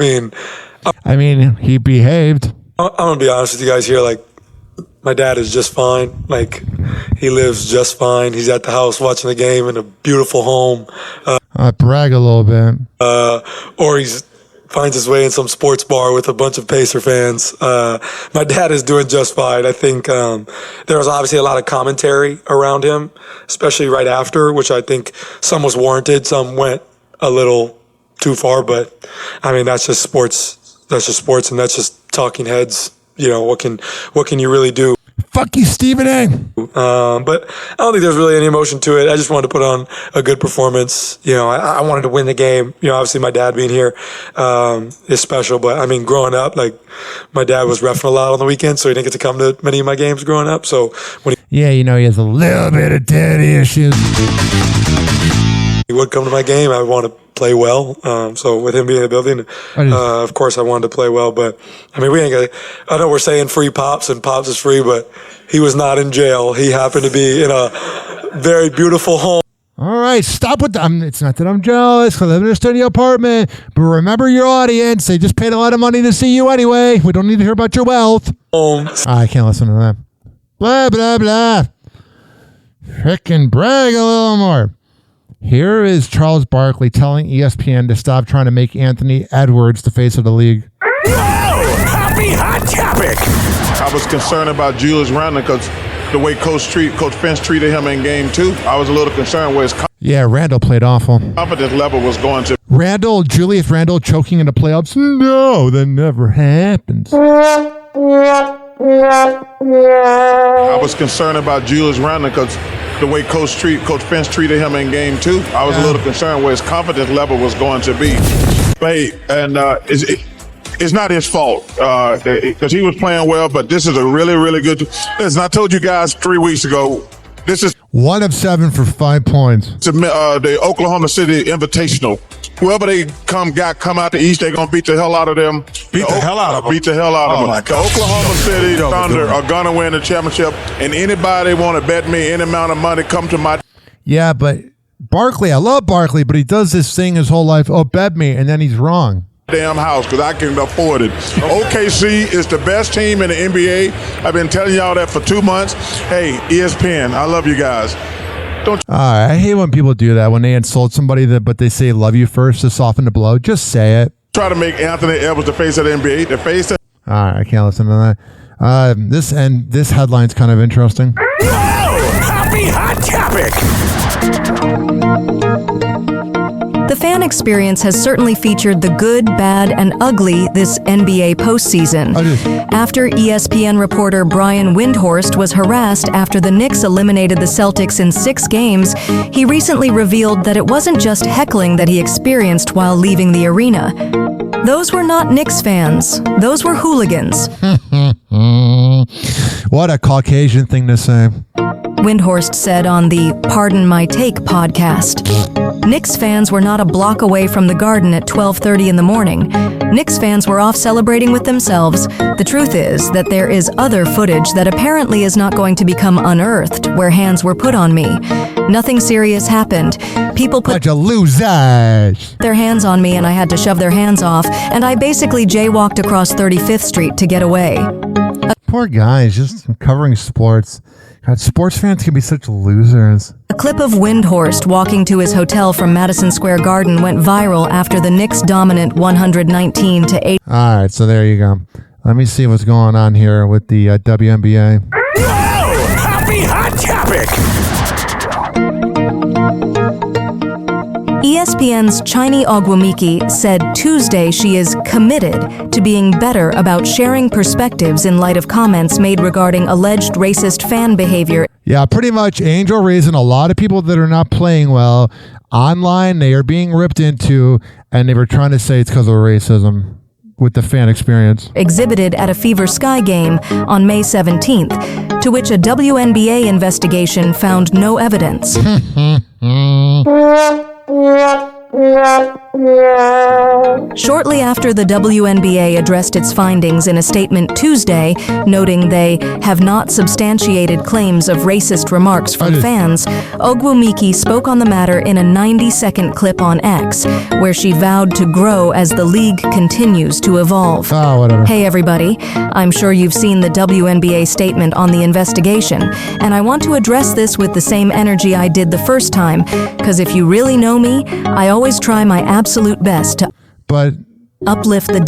mean, he behaved. I'm going to be honest with you guys here, like, my dad is just fine. Like, he lives just fine. He's at the house watching the game in a beautiful home. Brag a little bit. Or he's finds his way in some sports bar with a bunch of Pacer fans. My dad is doing just fine. I think there was obviously a lot of commentary around him, especially right after, which I think some was warranted. Some went a little too far, but I mean, that's just sports. That's just sports, and that's just talking heads. You know, what can you really do? Fuck you, Stephen A. But I don't think there's really any emotion to it. I just wanted to put on a good performance. You know, I wanted to win the game. You know, obviously my dad being here is special. But I mean, growing up, like my dad was reffing a lot on the weekend, so he didn't get to come to many of my games growing up. So when he has a little bit of daddy issues. He would come to my game. I want to play well. So with him being in the building, of course I wanted to play well. But I mean, I know we're saying free Pops and Pops is free, but he was not in jail. He happened to be in a very beautiful home. All right, stop with that. It's not that I'm jealous because I live in a studio apartment, but remember your audience. They just paid a lot of money to see you anyway. We don't need to hear about your wealth. I can't listen to that. Blah, blah, blah. Frickin' brag a little more. Here is Charles Barkley telling ESPN to stop trying to make Anthony Edwards the face of the league. Happy Hot Topic! I was concerned about Julius Randle because the way Coach Finch treated him in game 2. I was a little concerned where his Randle played awful. confidence level was going to. Julius Randle choking in the playoffs? No, that never happens. I was concerned about Julius Randle because the way Coach Finch treated him in game 2. I was a little concerned where his confidence level was going to be. And it's not his fault because he was playing well, but this is a really, really good. Listen, I told you guys 3 weeks ago, this is 1 of 7 for 5 points. The Oklahoma City Invitational. Whoever they come out the East, they're going to beat the hell out of them. Beat the hell out of them. The Oklahoma City Thunder are going to win the championship, and anybody want to bet me any amount of money, come to my... Yeah, but Barkley, I love Barkley, but he does this thing his whole life, bet me, and then he's wrong. Damn house because I can afford it. OKC is the best team in the NBA. I've been telling y'all that for 2 months. Hey, ESPN, I love you guys. I hate when people do that, when they insult somebody, but they say love you first to soften the blow. Just say it. Try to make Anthony Edwards the face of the NBA. The face of... All right, I can't listen to that. This headline's kind of interesting. Happy Hot Topic! The fan experience has certainly featured the good, bad, and ugly this NBA postseason. After ESPN reporter Brian Windhorst was harassed after the Knicks eliminated the Celtics in 6 games, he recently revealed that it wasn't just heckling that he experienced while leaving the arena. Those were not Knicks fans. Those were hooligans. What a Caucasian thing to say. Windhorst said on the Pardon My Take podcast. Knicks fans were not a block away from the Garden at 12:30 in the morning. Knicks fans were off celebrating with themselves. The truth is that there is other footage that apparently is not going to become unearthed where hands were put on me. Nothing serious happened. People put bunch of losers. Their hands on me and I had to shove their hands off, and I basically jaywalked across 35th Street to get away. Poor guys, just covering sports. God, sports fans can be such losers. A clip of Windhorst walking to his hotel from Madison Square Garden went viral after the Knicks' dominant 119-8. All right, so there you go. Let me see what's going on here with the WNBA. Happy Hot Topic! ESPN's Chini Ogwumike said Tuesday she is committed to being better about sharing perspectives in light of comments made regarding alleged racist fan behavior. Yeah, pretty much Angel Reason, a lot of people that are not playing well online, they are being ripped into, and they were trying to say it's because of racism with the fan experience. Exhibited at a Fever Sky game on May 17th, to which a WNBA investigation found no evidence. Shortly after the WNBA addressed its findings in a statement Tuesday, noting they have not substantiated claims of racist remarks from fans, Ogwumike spoke on the matter in a 90-second clip on X, where she vowed to grow as the league continues to evolve. Oh, whatever. Hey everybody, I'm sure you've seen the WNBA statement on the investigation, and I want to address this with the same energy I did the first time, because if you really know me, I always try my absolute best to uplift the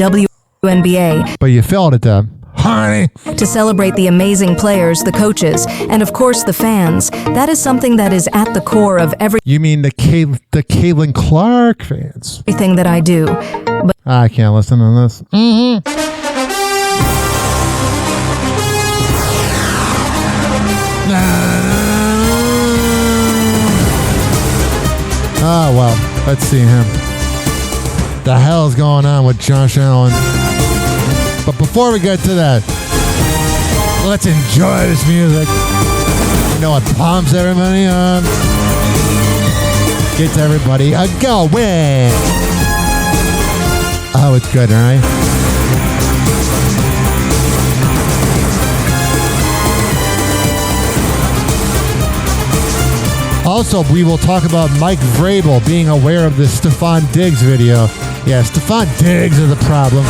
WNBA. But you failed at that. Honey. To celebrate the amazing players, the coaches, and of course the fans. That is something that is at the core of You mean the Caitlin Clark fans? Everything that I do. But I can't listen to this. Oh, well, let's see him. The hell's going on with Josh Allen? But before we get to that, let's enjoy this music. You know what pumps everybody up? Gets everybody a go win. Oh, it's good, right? Also, we will talk about Mike Vrabel being aware of the Stephon Diggs video. Yeah, Stephon Diggs is a problem.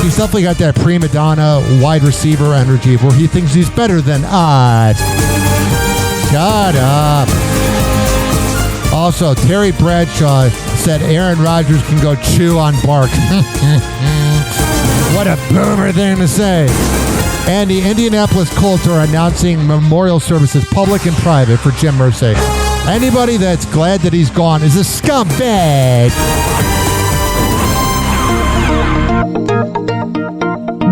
He's definitely got that prima donna wide receiver energy where he thinks he's better than us. Shut up. Also, Terry Bradshaw said Aaron Rodgers can go chew on bark. What a boomer thing to say. And the Indianapolis Colts are announcing memorial services, public and private, for Jim Irsay. Anybody that's glad that he's gone is a scumbag.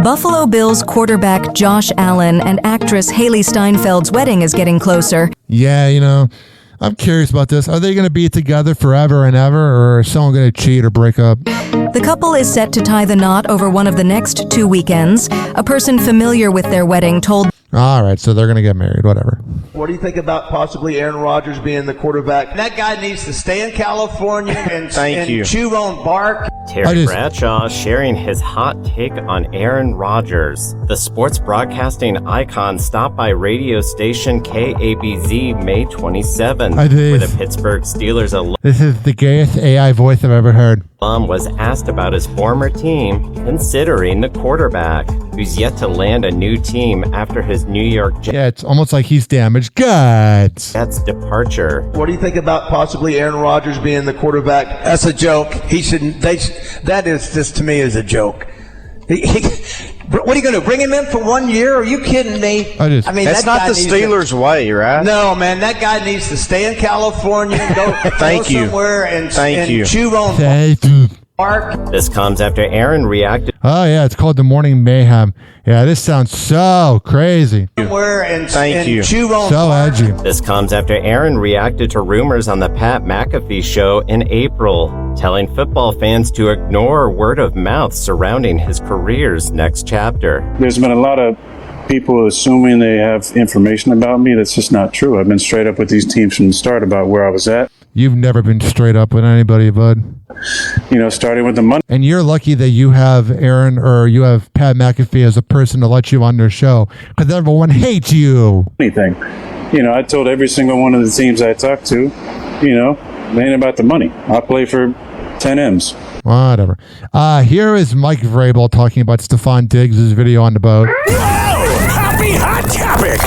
Buffalo Bills quarterback Josh Allen and actress Haley Steinfeld's wedding is getting closer. Yeah, you know, I'm curious about this. Are they going to be together forever and ever, or is someone going to cheat or break up? The couple is set to tie the knot over one of the next 2 weekends. A person familiar with their wedding told... All right, so they're going to get married, whatever. What do you think about possibly Aaron Rodgers being the quarterback? That guy needs to stay in California and chew on bark. Terry Bradshaw sharing his hot take on Aaron Rodgers. The sports broadcasting icon stopped by radio station KABZ May 27th, where the Pittsburgh Steelers This is the gayest AI voice I've ever heard. Was asked about his former team, considering the quarterback, who's yet to land a new team after his New York Jets. Yeah, it's almost like he's damaged goods. Jets departure. What do you think about possibly Aaron Rodgers being the quarterback? That's a joke. He shouldn't. That is just, to me, is a joke. What are you going to bring him in for 1 year? Are you kidding me? I mean, that's not the Steelers' way, right? No, man, that guy needs to stay in California and go, somewhere and chew on bark. This comes after Aaron reacted. Oh, yeah, it's called The Morning Mayhem. Yeah, this sounds so crazy. Somewhere and chew on so bark. edgy. This comes after Aaron reacted to rumors on the Pat McAfee show in April, telling football fans to ignore word of mouth surrounding his career's next chapter. There's been a lot of people assuming they have information about me that's just not true. I've been straight up with these teams from the start about where I was at. You've never been straight up with anybody, bud. You know, starting with the money. And you're lucky that you have Aaron or you have Pat McAfee as a person to let you on their show, because everyone hates you. Anything. You know, I told every single one of the teams I talked to, you know, it ain't about the money. I play for 10 M's. Whatever. Here is Mike Vrabel talking about Stephon Diggs' video on the boat. Happy Hot Topic!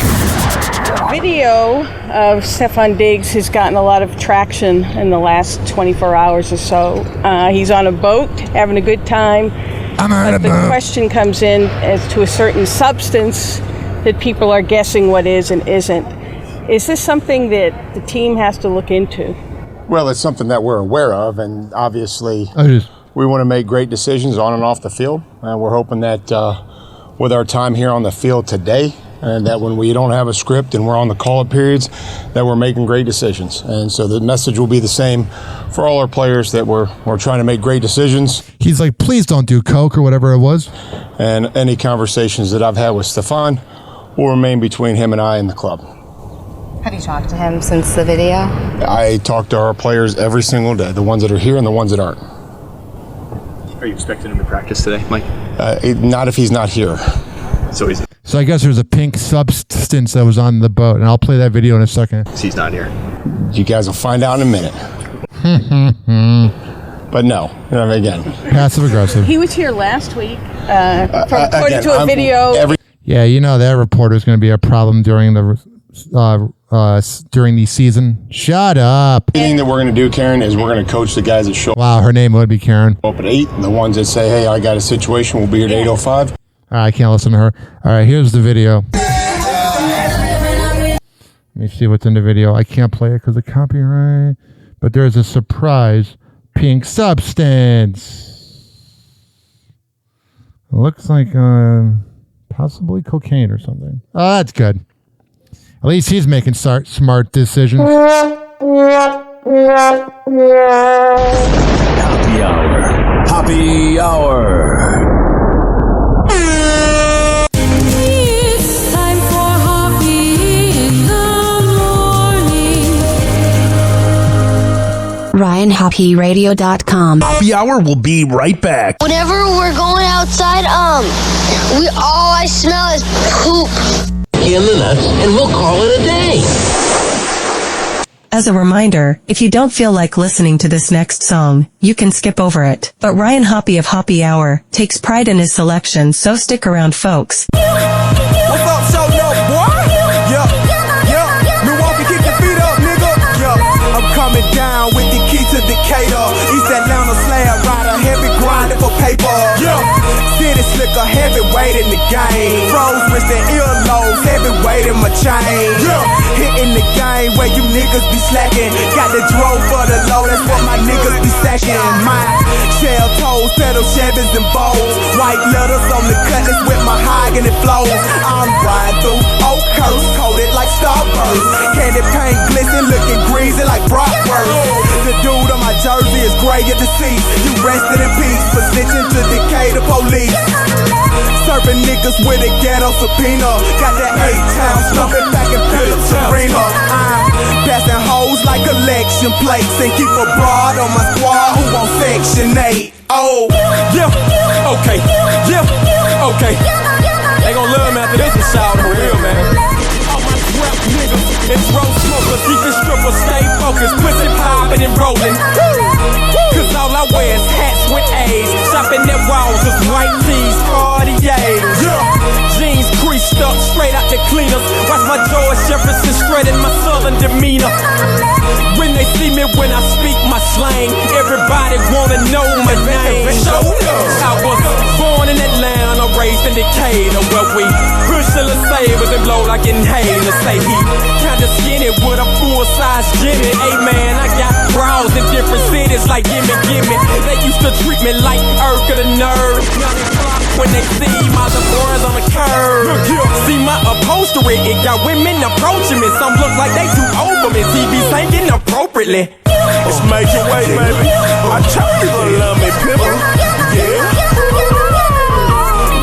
Video of Stephon Diggs has gotten a lot of traction in the last 24 hours or so. He's on a boat, having a good time. But the question comes in as to a certain substance that people are guessing what is and isn't. Is this something that the team has to look into? Well, it's something that we're aware of, and obviously we want to make great decisions on and off the field. And we're hoping that with our time here on the field today, and that when we don't have a script and we're on the call-up periods, that we're making great decisions. And so the message will be the same for all our players, that we're trying to make great decisions. He's like, please don't do coke or whatever it was. And any conversations that I've had with Stefan will remain between him and I and the club. Have you talked to him since the video? I talk to our players every single day, the ones that are here and the ones that aren't. Are you expecting him to practice today, Mike? Not if he's not here. So he's... So I guess there's a pink substance that was on the boat, and I'll play that video in a second. He's not here. You guys will find out in a minute. But no, again. Passive aggressive. He was here last week, according to a video. Yeah, you know that reporter's going to be a problem during the season. Shut up. Anything that we're going to do, Karen, is we're going to coach the guys that show up. Wow, her name would be Karen. Up at 8, and the ones that say, hey, I got a situation, we'll be here at 8:05. I can't listen to her. All right, here's the video. Let me see what's in the video. I can't play it because of copyright. But there's a surprise pink substance. It looks like possibly cocaine or something. Oh, that's good. At least he's making smart decisions. Happy Hour. Happy Hour. It's time for Hoppe in the morning. RyanHoppeRadio.com. Happy Hour will be right back. Whenever we're going outside, all I smell is poop. In the nuts, and we'll call it a day. As a reminder, if you don't feel like listening to this next song, you can skip over it. But Ryan Hoppe of Happy Hour takes pride in his selection, so stick around, folks. What's up, show no boy? Yeah. Milwaukee, kick your feet up, nigga. Yeah. I'm coming down with the key to Decatur. East Atlanta slab rider, heavy grinder for paper. Yeah. City slicker, heavyweight in the game. Froze wrist and earlobes, heavyweight in my chain. Yeah. Hitting the game where you niggas be slacking. Got the drove for the low, that's what my niggas be stacking. My shell toes, pedal Chevys and bowls. White letters on the cutlass with my mahogany flows. I'm riding through oak curves, coated like Starburst. Candy paint glisten, looking greasy like Bratwurst. The dude on my jersey is gray at the seat. You rested in peace for snitching to Decatur police. Serving niggas with a ghetto subpoena. Got that 8-town stuffing back in Phillips Arena. I'm passing hoes like election plates and keep a broad on my squad who on Section 8. Oh, yeah, okay, yeah, okay. They gon' love me after this one, shout for real, man. All my rap niggas, it's road smokers, keep it strippers, stay focused, pussy popping and rolling. Cause all I wear is hats with A's. Shopping at walls with white tees, Cartier. Jeans creased up, straight out the cleaners. Watch my George Jefferson straight in my southern demeanor. When they see me, when I speak my slang, everybody wanna know my name. I was born in Atlanta, raised in Decatur, where we push the sabers and blow like inhalers. Say he kinda skinny with a full-size Jimmy. Hey man, I got bras in different cities like gimme. They used to treat me like Urk of the nerd. When they see my boys on the curb. See my upholstery, it got women approaching me. Some look like they too old for me. TV singing appropriately. It's major way, baby. I tell you gonna love me, people. Yeah.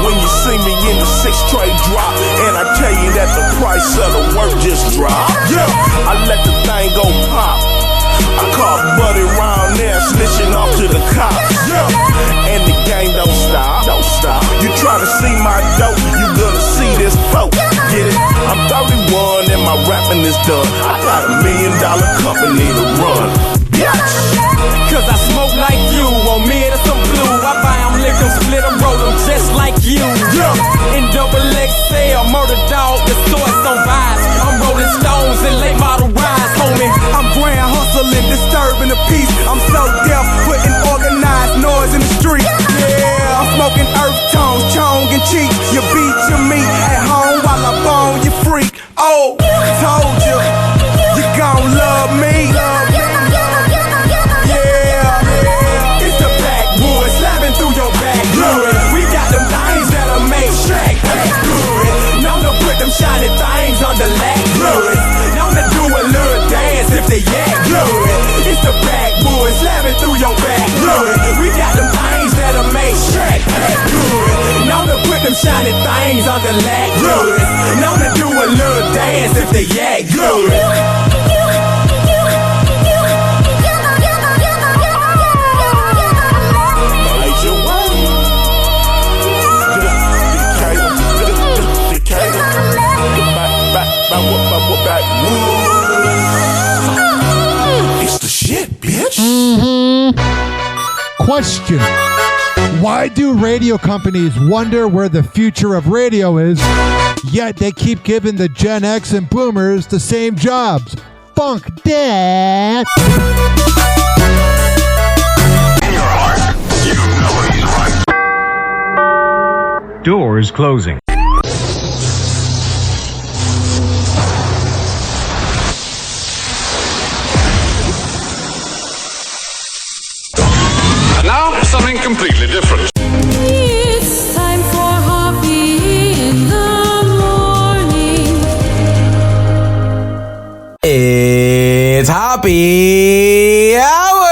When you see me in the 6-tray drop, and I tell you that the price of the work just dropped. Yeah, I let the thing go pop. I caught Buddy round there snitching off to the cops. Yeah, and the game don't stop. You try to see my dope, you gonna see this folk. Get it? I'm 31 and my rapping is done. I got $1 million company to run. Yes. Cause I smoke like you, on me and some blue. I buy them, lick them, split them, roll them just like you. Yeah. In double XL, murder dog, the source on vibes. I'm rolling stones and late model rides, homie. I'm grand hustling, disturbing the peace. I'm so deaf, putting organized noise in the street. Yeah, I'm smoking earth tones, chong and cheek. You beat your meat at home while I bone you freak. Oh, told you, you gon' love me. shiny things on the leg good. Known to do a little dance if they yak good. It's the shit, bitch. Question. Why do radio companies wonder where the future of radio is, yet they keep giving the Gen X and Boomers the same jobs? Funk that. In your heart, you know he's right. Doors closing. And now, something completely different. It's time for Hoppy in the morning. It's Hoppy Hour!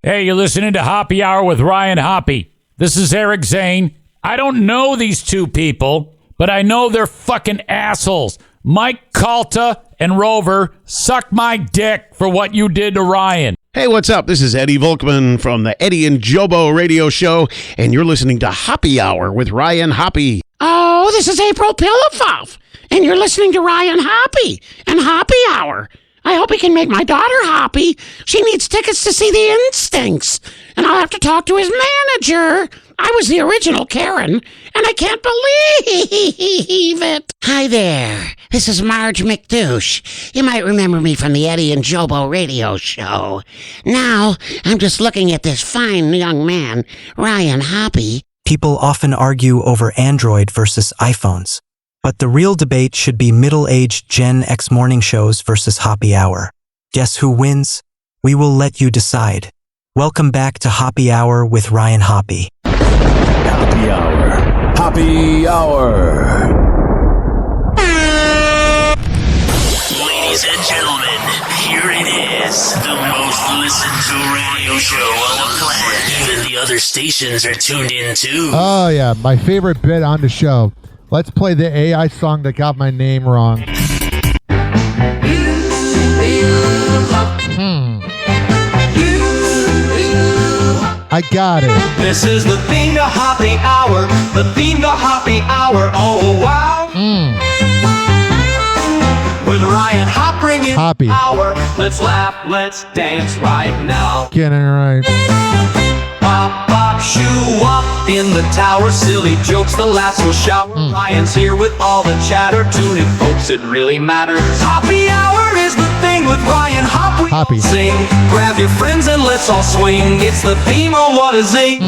Hey, you're listening to Hoppy Hour with Ryan Hoppy. This is Eric Zane. I don't know these two people, but I know they're fucking assholes. Mike Calta and Rover, suck my dick for what you did to Ryan. Hey, what's up? This is Eddie Volkman from the Eddie and Jobo radio show, and you're listening to Hoppy Hour with Ryan Hoppy. Oh, this is April Pilifoff, and you're listening to Ryan Hoppy and Hoppy Hour. I hope he can make my daughter happy. She needs tickets to see the Instincts, and I'll have to talk to his manager. I was the original Karen, and I can't believe it. Hi there. This is Marge McDouche. You might remember me from the Eddie and Jobo radio show. Now, I'm just looking at this fine young man, Ryan Hoppy. People often argue over Android versus iPhones. But the real debate should be middle-aged Gen X morning shows versus Hoppy Hour. Guess who wins? We will let you decide. Welcome back to Hoppy Hour with Ryan Hoppy. Hoppy Hour. Hoppy Hour. Ladies and gentlemen, here it is. The most listened to radio show on the planet. Even the other stations are tuned in too. Oh, yeah. My favorite bit on the show. Let's play the AI song that got my name wrong. I got it. This is the theme to Hoppy Hour. The theme to Hoppy Hour. Oh, wow. With Ryan Hop bringing Hoppy. Hour. Let's laugh, let's dance right now. Getting it right. Pop, pop, shoo up in the tower. Silly jokes, the laughs will shower. Ryan's here with all the chatter. Tune in, folks, it really matters. Hoppy Hour is the thing with Ryan Hop. We Hoppy. Sing, grab your friends and let's all swing. It's the theme of what a zing.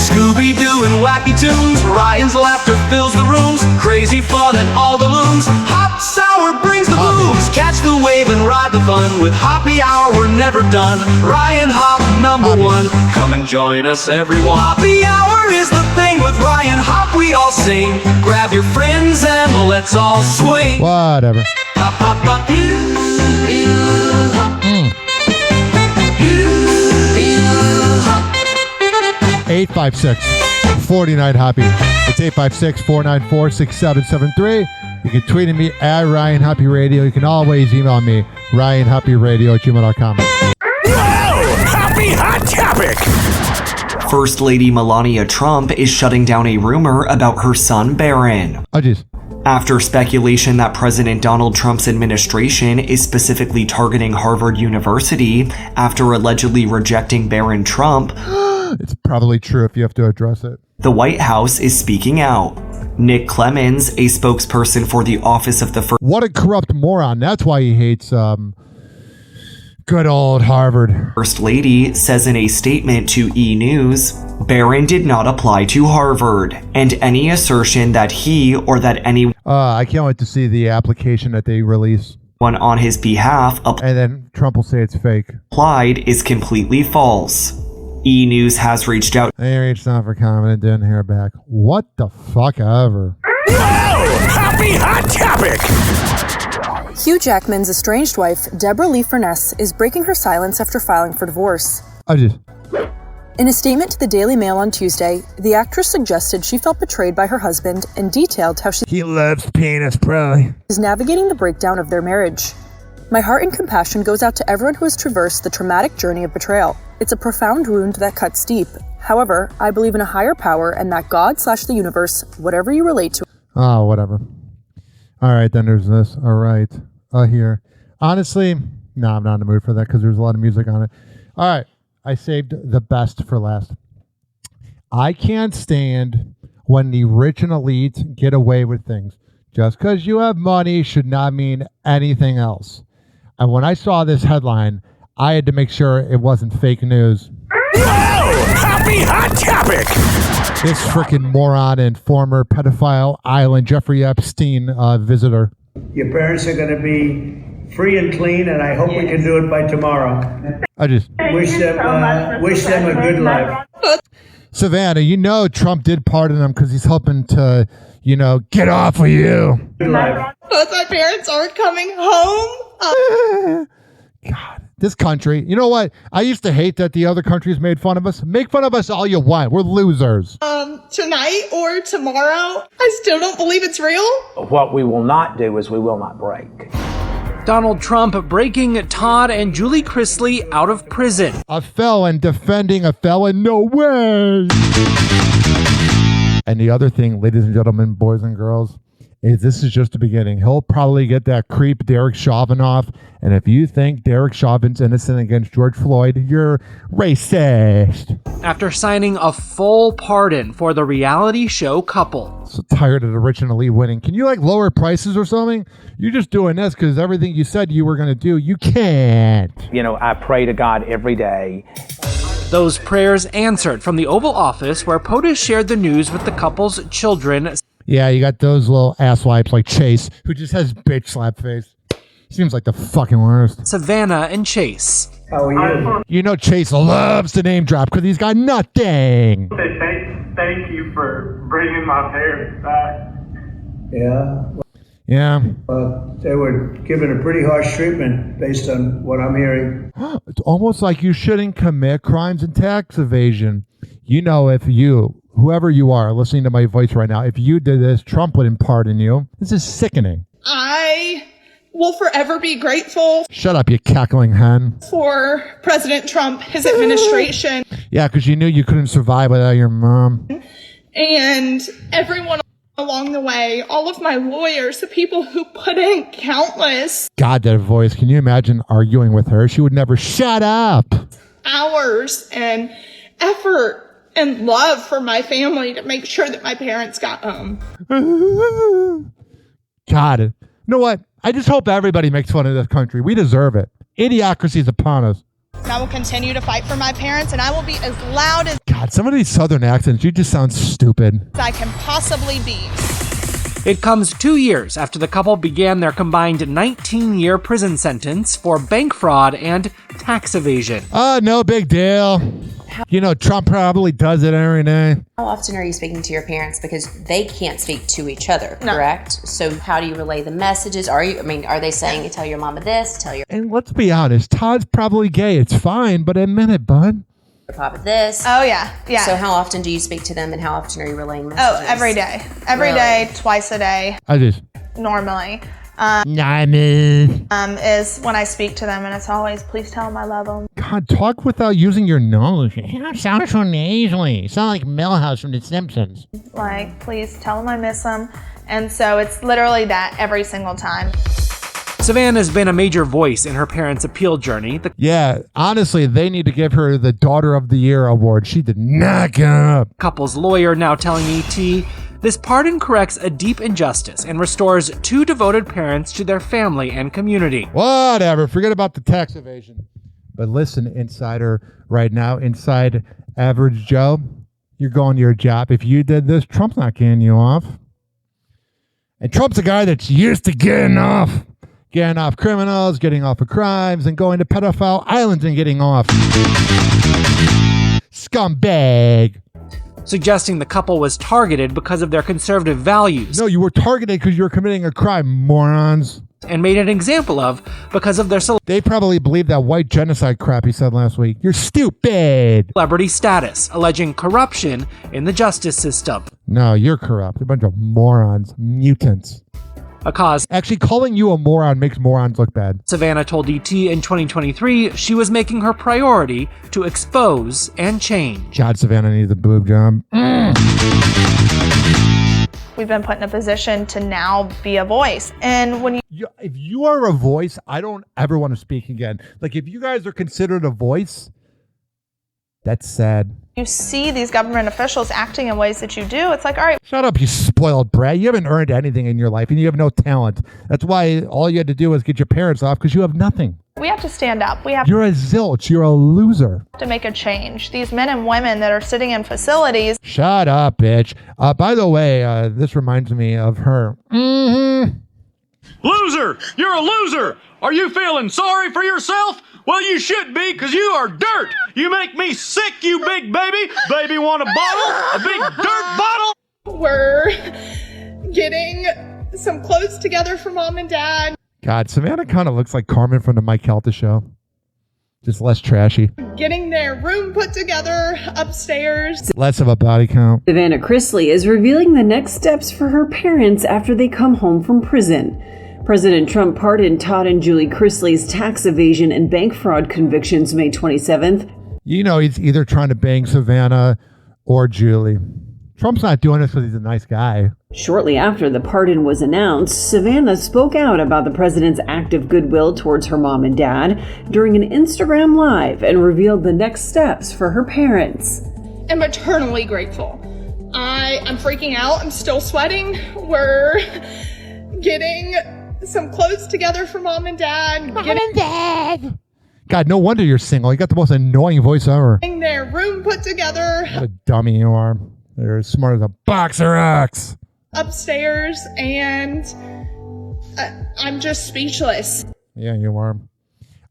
Scooby-Doo and wacky tunes. Ryan's laughter fills the rooms. Crazy fun and all the loons. Hop Sour brings the blues. Catch the wave and ride the fun. With Hoppy Hour we're never done. Ryan Hop #1. Come and join us everyone. Hoppy Hour is the thing with Ryan Hop. We all sing. Grab your friends and let's all swing. Whatever. Hop, hop, hop. 856-49 Hoppy. It's 856-494-6773. You can tweet at me at Ryan Hoppy Radio. You can always email me, RyanHoppyRadio@gmail.com. Happy Hot Topic! First Lady Melania Trump is shutting down a rumor about her son Barron. Oh, jeez. After speculation that President Donald Trump's administration is specifically targeting Harvard University after allegedly rejecting Barron Trump, it's probably true if you have to address it. The White House is speaking out. Nick Clemens, a spokesperson for the Office of the First... What a corrupt moron. That's why he hates good old Harvard. First Lady says in a statement to E! News, Barron did not apply to Harvard, and any assertion that he or that anyone I can't wait to see the application that they release. On his behalf and then Trump will say it's fake. Applied is completely false. E! News has reached out. They reached out for comment and didn't hear back. What the fuck ever. Happy Hot Topic! Hugh Jackman's estranged wife, Deborah Lee Furness, is breaking her silence after filing for divorce. In a statement to the Daily Mail on Tuesday, the actress suggested she felt betrayed by her husband and detailed how she loves penis, probably. is navigating the breakdown of their marriage. My heart and compassion goes out to everyone who has traversed the traumatic journey of betrayal. It's a profound wound that cuts deep. However, I believe in a higher power and that God/the universe, whatever you relate to. Oh, whatever. All right, then there's this. All right. Here. Honestly, no, I'm not in the mood for that because there's a lot of music on it. All right. I saved the best for last. I can't stand when the rich and elite get away with things. Just because you have money should not mean anything else. And when I saw this headline, I had to make sure it wasn't fake news. Whoa! Happy Hot Topic! This freaking moron and former pedophile island Jeffrey Epstein visitor. Your parents are going to be free and clean, and I hope we can do it by tomorrow. I just wish them a good life. Savannah, you know Trump did pardon him because he's hoping to, get off of you. Good life. Both my parents aren't coming home. God, this country. You know what? I used to hate that the other countries made fun of us. Make fun of us all you want. We're losers. Tonight or tomorrow, I still don't believe it's real. What we will not do is we will not break. Donald Trump breaking Todd and Julie Chrisley out of prison. A felon defending a felon? No way! And the other thing, ladies and gentlemen, boys and girls, is this is just the beginning. He'll probably get that creep Derek Chauvin off. And if you think Derek Chauvin's innocent against George Floyd, you're racist. After signing a full pardon for the reality show couple. So tired of the rich and elite winning. Can you lower prices or something? You're just doing this because everything you said you were going to do, you can't. I pray to God every day. Those prayers answered from the Oval Office where POTUS shared the news with the couple's children. Yeah, you got those little asswipes like Chase, who just has bitch slap face. Seems like the fucking worst. Savannah and Chase. How are you? Chase loves to name drop because he's got nothing. Thank you for bringing my parents back. Yeah. Yeah. They were given a pretty harsh treatment based on what I'm hearing. It's almost like you shouldn't commit crimes and tax evasion. If you, whoever you are listening to my voice right now, if you did this, Trump wouldn't pardon you. This is sickening. I will forever be grateful. Shut up, you cackling hen. For President Trump, his administration. Yeah, because you knew you couldn't survive without your mom. And everyone along the way, all of my lawyers, the people who put in countless God, that voice. Can you imagine arguing with her? She would never shut up. Hours and effort and love for my family to make sure that my parents got home. God, you know what? I just hope everybody makes fun of this country. We deserve it. Idiocracy is upon us. I will continue to fight for my parents, and I will be as loud as God, some of these southern accents, you just sound stupid. I can possibly be. It comes 2 years after the couple began their combined 19-year prison sentence for bank fraud and tax evasion. No big deal. Trump probably does it every day. How often are you speaking to your parents? Because they can't speak to each other, correct? So how do you relay the messages? Are they saying, tell your mama this, tell your And let's be honest, Todd's probably gay. It's fine, but admit it, bud. papa this? Oh, yeah. Yeah. So how often do you speak to them and how often are you relaying messages? Oh, every day. Every day, twice a day. I just... Normally. Is when I speak to them, and it's always, please tell them I love them. God, talk without using your nose. You don't sound so nasally. You sound like Milhouse from The Simpsons. Like, please tell them I miss them. And so it's literally that every single time. Savannah's been a major voice in her parents' appeal journey. Yeah, honestly, they need to give her the Daughter of the Year award. She did not get up. Couple's lawyer now telling ET, this pardon corrects a deep injustice and restores two devoted parents to their family and community. Whatever, forget about the tax evasion. But listen, Insider, right now, Inside Average Joe, you're going to your job. If you did this, Trump's not getting you off. And Trump's a guy that's used to getting off criminals, getting off of crimes, and going to pedophile islands and getting off. Scumbag. suggesting the couple was targeted because of their conservative values. No, you were targeted because you were committing a crime, morons. And made an example of because of their They probably believe that white genocide crap he said last week. You're stupid. Celebrity status, alleging corruption in the justice system. No, you're corrupt. A bunch of morons, mutants. A cause. Actually, calling you a moron makes morons look bad. Savannah told ET in 2023 she was making her priority to expose and change. God, Savannah needs a boob job. We've been put in a position to now be a voice. And when if you are a voice, I don't ever want to speak again. Like, if you guys are considered a voice, that's sad. you see these government officials acting in ways that you do, it's like, all right. Shut up, you spoiled brat. You haven't earned anything in your life, and you have no talent. That's why all you had to do was get your parents off, because you have nothing. We have to stand up. We have You're a zilch. You're a loser. to make a change. These men and women that are sitting in facilities. Shut up, bitch. By the way, this reminds me of her. Loser! You're a loser! Are you feeling sorry for yourself? Well, you should be, because you are dirt! You make me sick, you big baby! Baby want a bottle? A big dirt bottle? We're getting some clothes together for mom and dad. God, Savannah kind of looks like Carmen from the Mike Calta show. Just less trashy. Getting their room put together upstairs. Less of a body count. Savannah Chrisley is revealing the next steps for her parents after they come home from prison. President Trump pardoned Todd and Julie Chrisley's tax evasion and bank fraud convictions May 27th. You know he's either trying to bang Savannah or Julie. Trump's not doing this because he's a nice guy. Shortly after the pardon was announced, Savannah spoke out about the president's act of goodwill towards her mom and dad during an Instagram Live and revealed the next steps for her parents. I'm eternally grateful. I'm freaking out. I'm still sweating. We're getting some clothes together for mom and dad. Dad. God, no wonder you're single. You got the most annoying voice ever. Getting their room put together. What a dummy you are. You're as smart as a boxer ox. Upstairs, and I'm just speechless. Yeah, you are.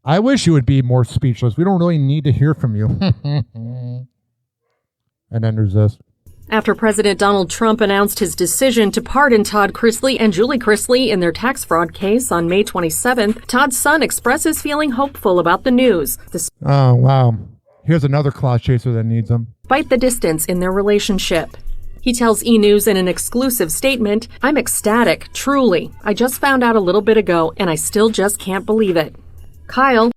I wish you would be more speechless. We don't really need to hear from you. And then there's this. After President Donald Trump announced his decision to pardon Todd Chrisley and Julie Chrisley in their tax fraud case on May 27th, Todd's son expresses feeling hopeful about the news. Oh, wow. Here's another clout chaser that needs him. Despite the distance in their relationship. He tells E! News in an exclusive statement, "I'm ecstatic, truly. I just found out a little bit ago, and I still just can't believe it." Kyle,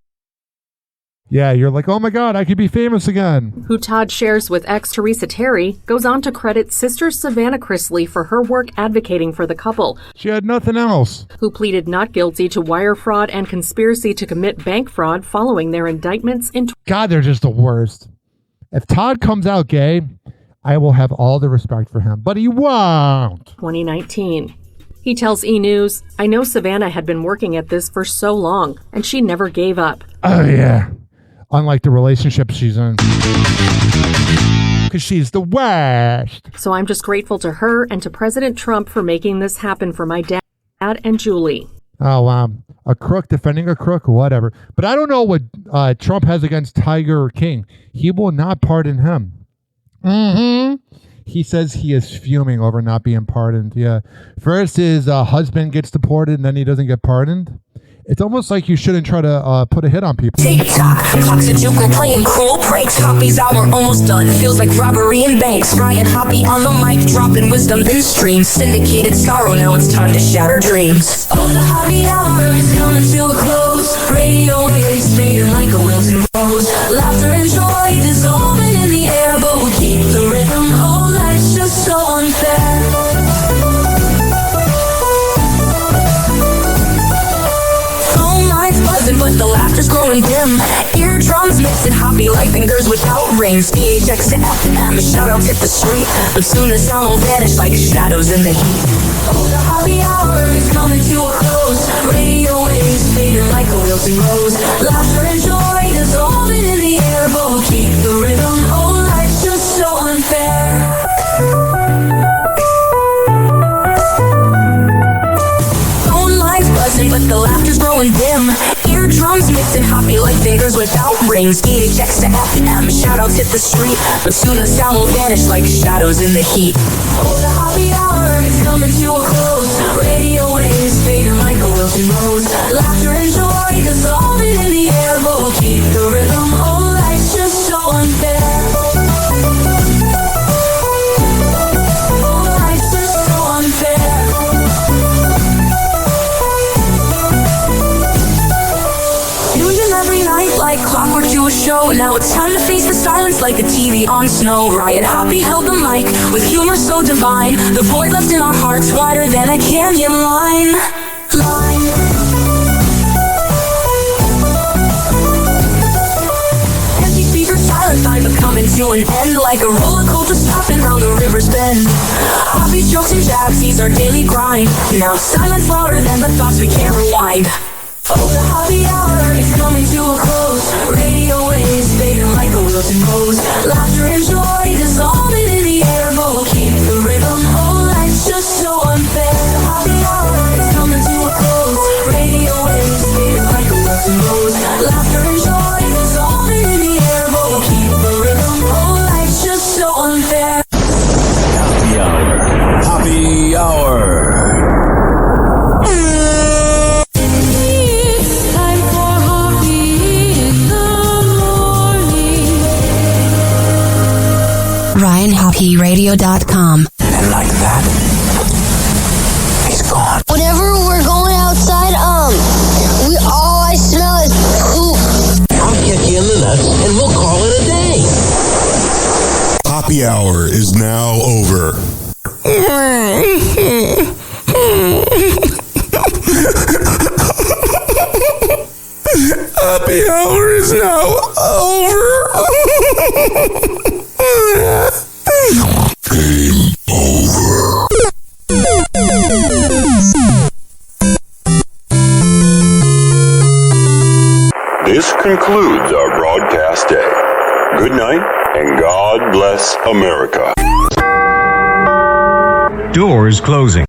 Yeah, you're like, oh my God, I could be famous again. who Todd shares with ex Teresa Terry, goes on to credit sister Savannah Chrisley for her work advocating for the couple. She had nothing else. Who pleaded not guilty to wire fraud and conspiracy to commit bank fraud following their indictments in God, they're just the worst. If Todd comes out gay, I will have all the respect for him, but he won't. 2019. He tells E! News, "I know Savannah had been working at this for so long, and she never gave up." Oh, yeah. Unlike the relationship she's in. Because she's the worst. So I'm just grateful to her and to President Trump for making this happen for my dad and Julie. Oh, wow. A crook defending a crook, whatever. But I don't know what Trump has against Tiger King. He will not pardon him. He says he is fuming over not being pardoned. Yeah. First his husband gets deported and then he doesn't get pardoned. It's almost like you shouldn't try to put a hit on people. TikTok, clocks a juke, we're playing cruel pranks. Hoppy's hour almost done. Feels like robbery in banks. Ryan Hoppy on the mic, dropping wisdom in streams. Syndicated sorrow, now it's time to shatter dreams. Oh, the Hoppy hour is coming to a close. Radio waves fading like a wilting rose. Laughter and joy dissolving in the air, but we keep the rhythm. Oh, life's just so unfair. But the laughter's growing dim. Eardrums mixing Hoppy like fingers without rings. PHX to FM, shoutouts hit the street. But soon the sound will vanish like shadows in the heat. Oh, the Hoppy hour is coming to a close. Radio waves fading like a wilting rose. Laughter and joy dissolving in the air, but we'll keep the rhythm. Oh, life's just so unfair. Phone lines buzzing, but the laughter's growing dim. drums mixing hoppy like fingers without rings. EHX to FM, shoutouts hit the street, but soon the sound will vanish like shadows in the heat. Oh, the happy hour is coming to a close. Radio waves fading like a wilted rose. Laughter and joy dissolving in the air, but we'll keep the rhythm. Oh, life's just so unfair. Oh, life's just so unfair. Tune in every night like clockwork to a show. Now it's time to face the silence like a TV on snow. Riot Hoppy held the mic with humor so divine. The void left in our hearts wider than a canyon line. Empty speakers, silent time, but coming to an end like a roller coaster stopping round the river's bend. Hoppy jokes and jabs, these our daily grind. Now silence louder than the thoughts we can't rewind. Oh, the happy hour is coming to a close. Radio waves fading like a wilted rose. Laughter and joy dissolving in the air, but we'll keep the rhythm. Oh, life's just so unfair. The happy hour is coming to a close. Radio waves fading like a wilted rose. Laughter and joy dissolving in the air, but we'll keep the rhythm. Oh, life's just so unfair. Happy Hour. Happy Hour. RyanHoppyRadio.com. And like that, he's gone. Whenever we're going outside, all I smell is poop. I'll kick you in the nuts and we'll call it a day. Happy Hour is now over. Happy Hour is now over. Game over. This concludes our broadcast day. Good night and God bless America. Doors closing.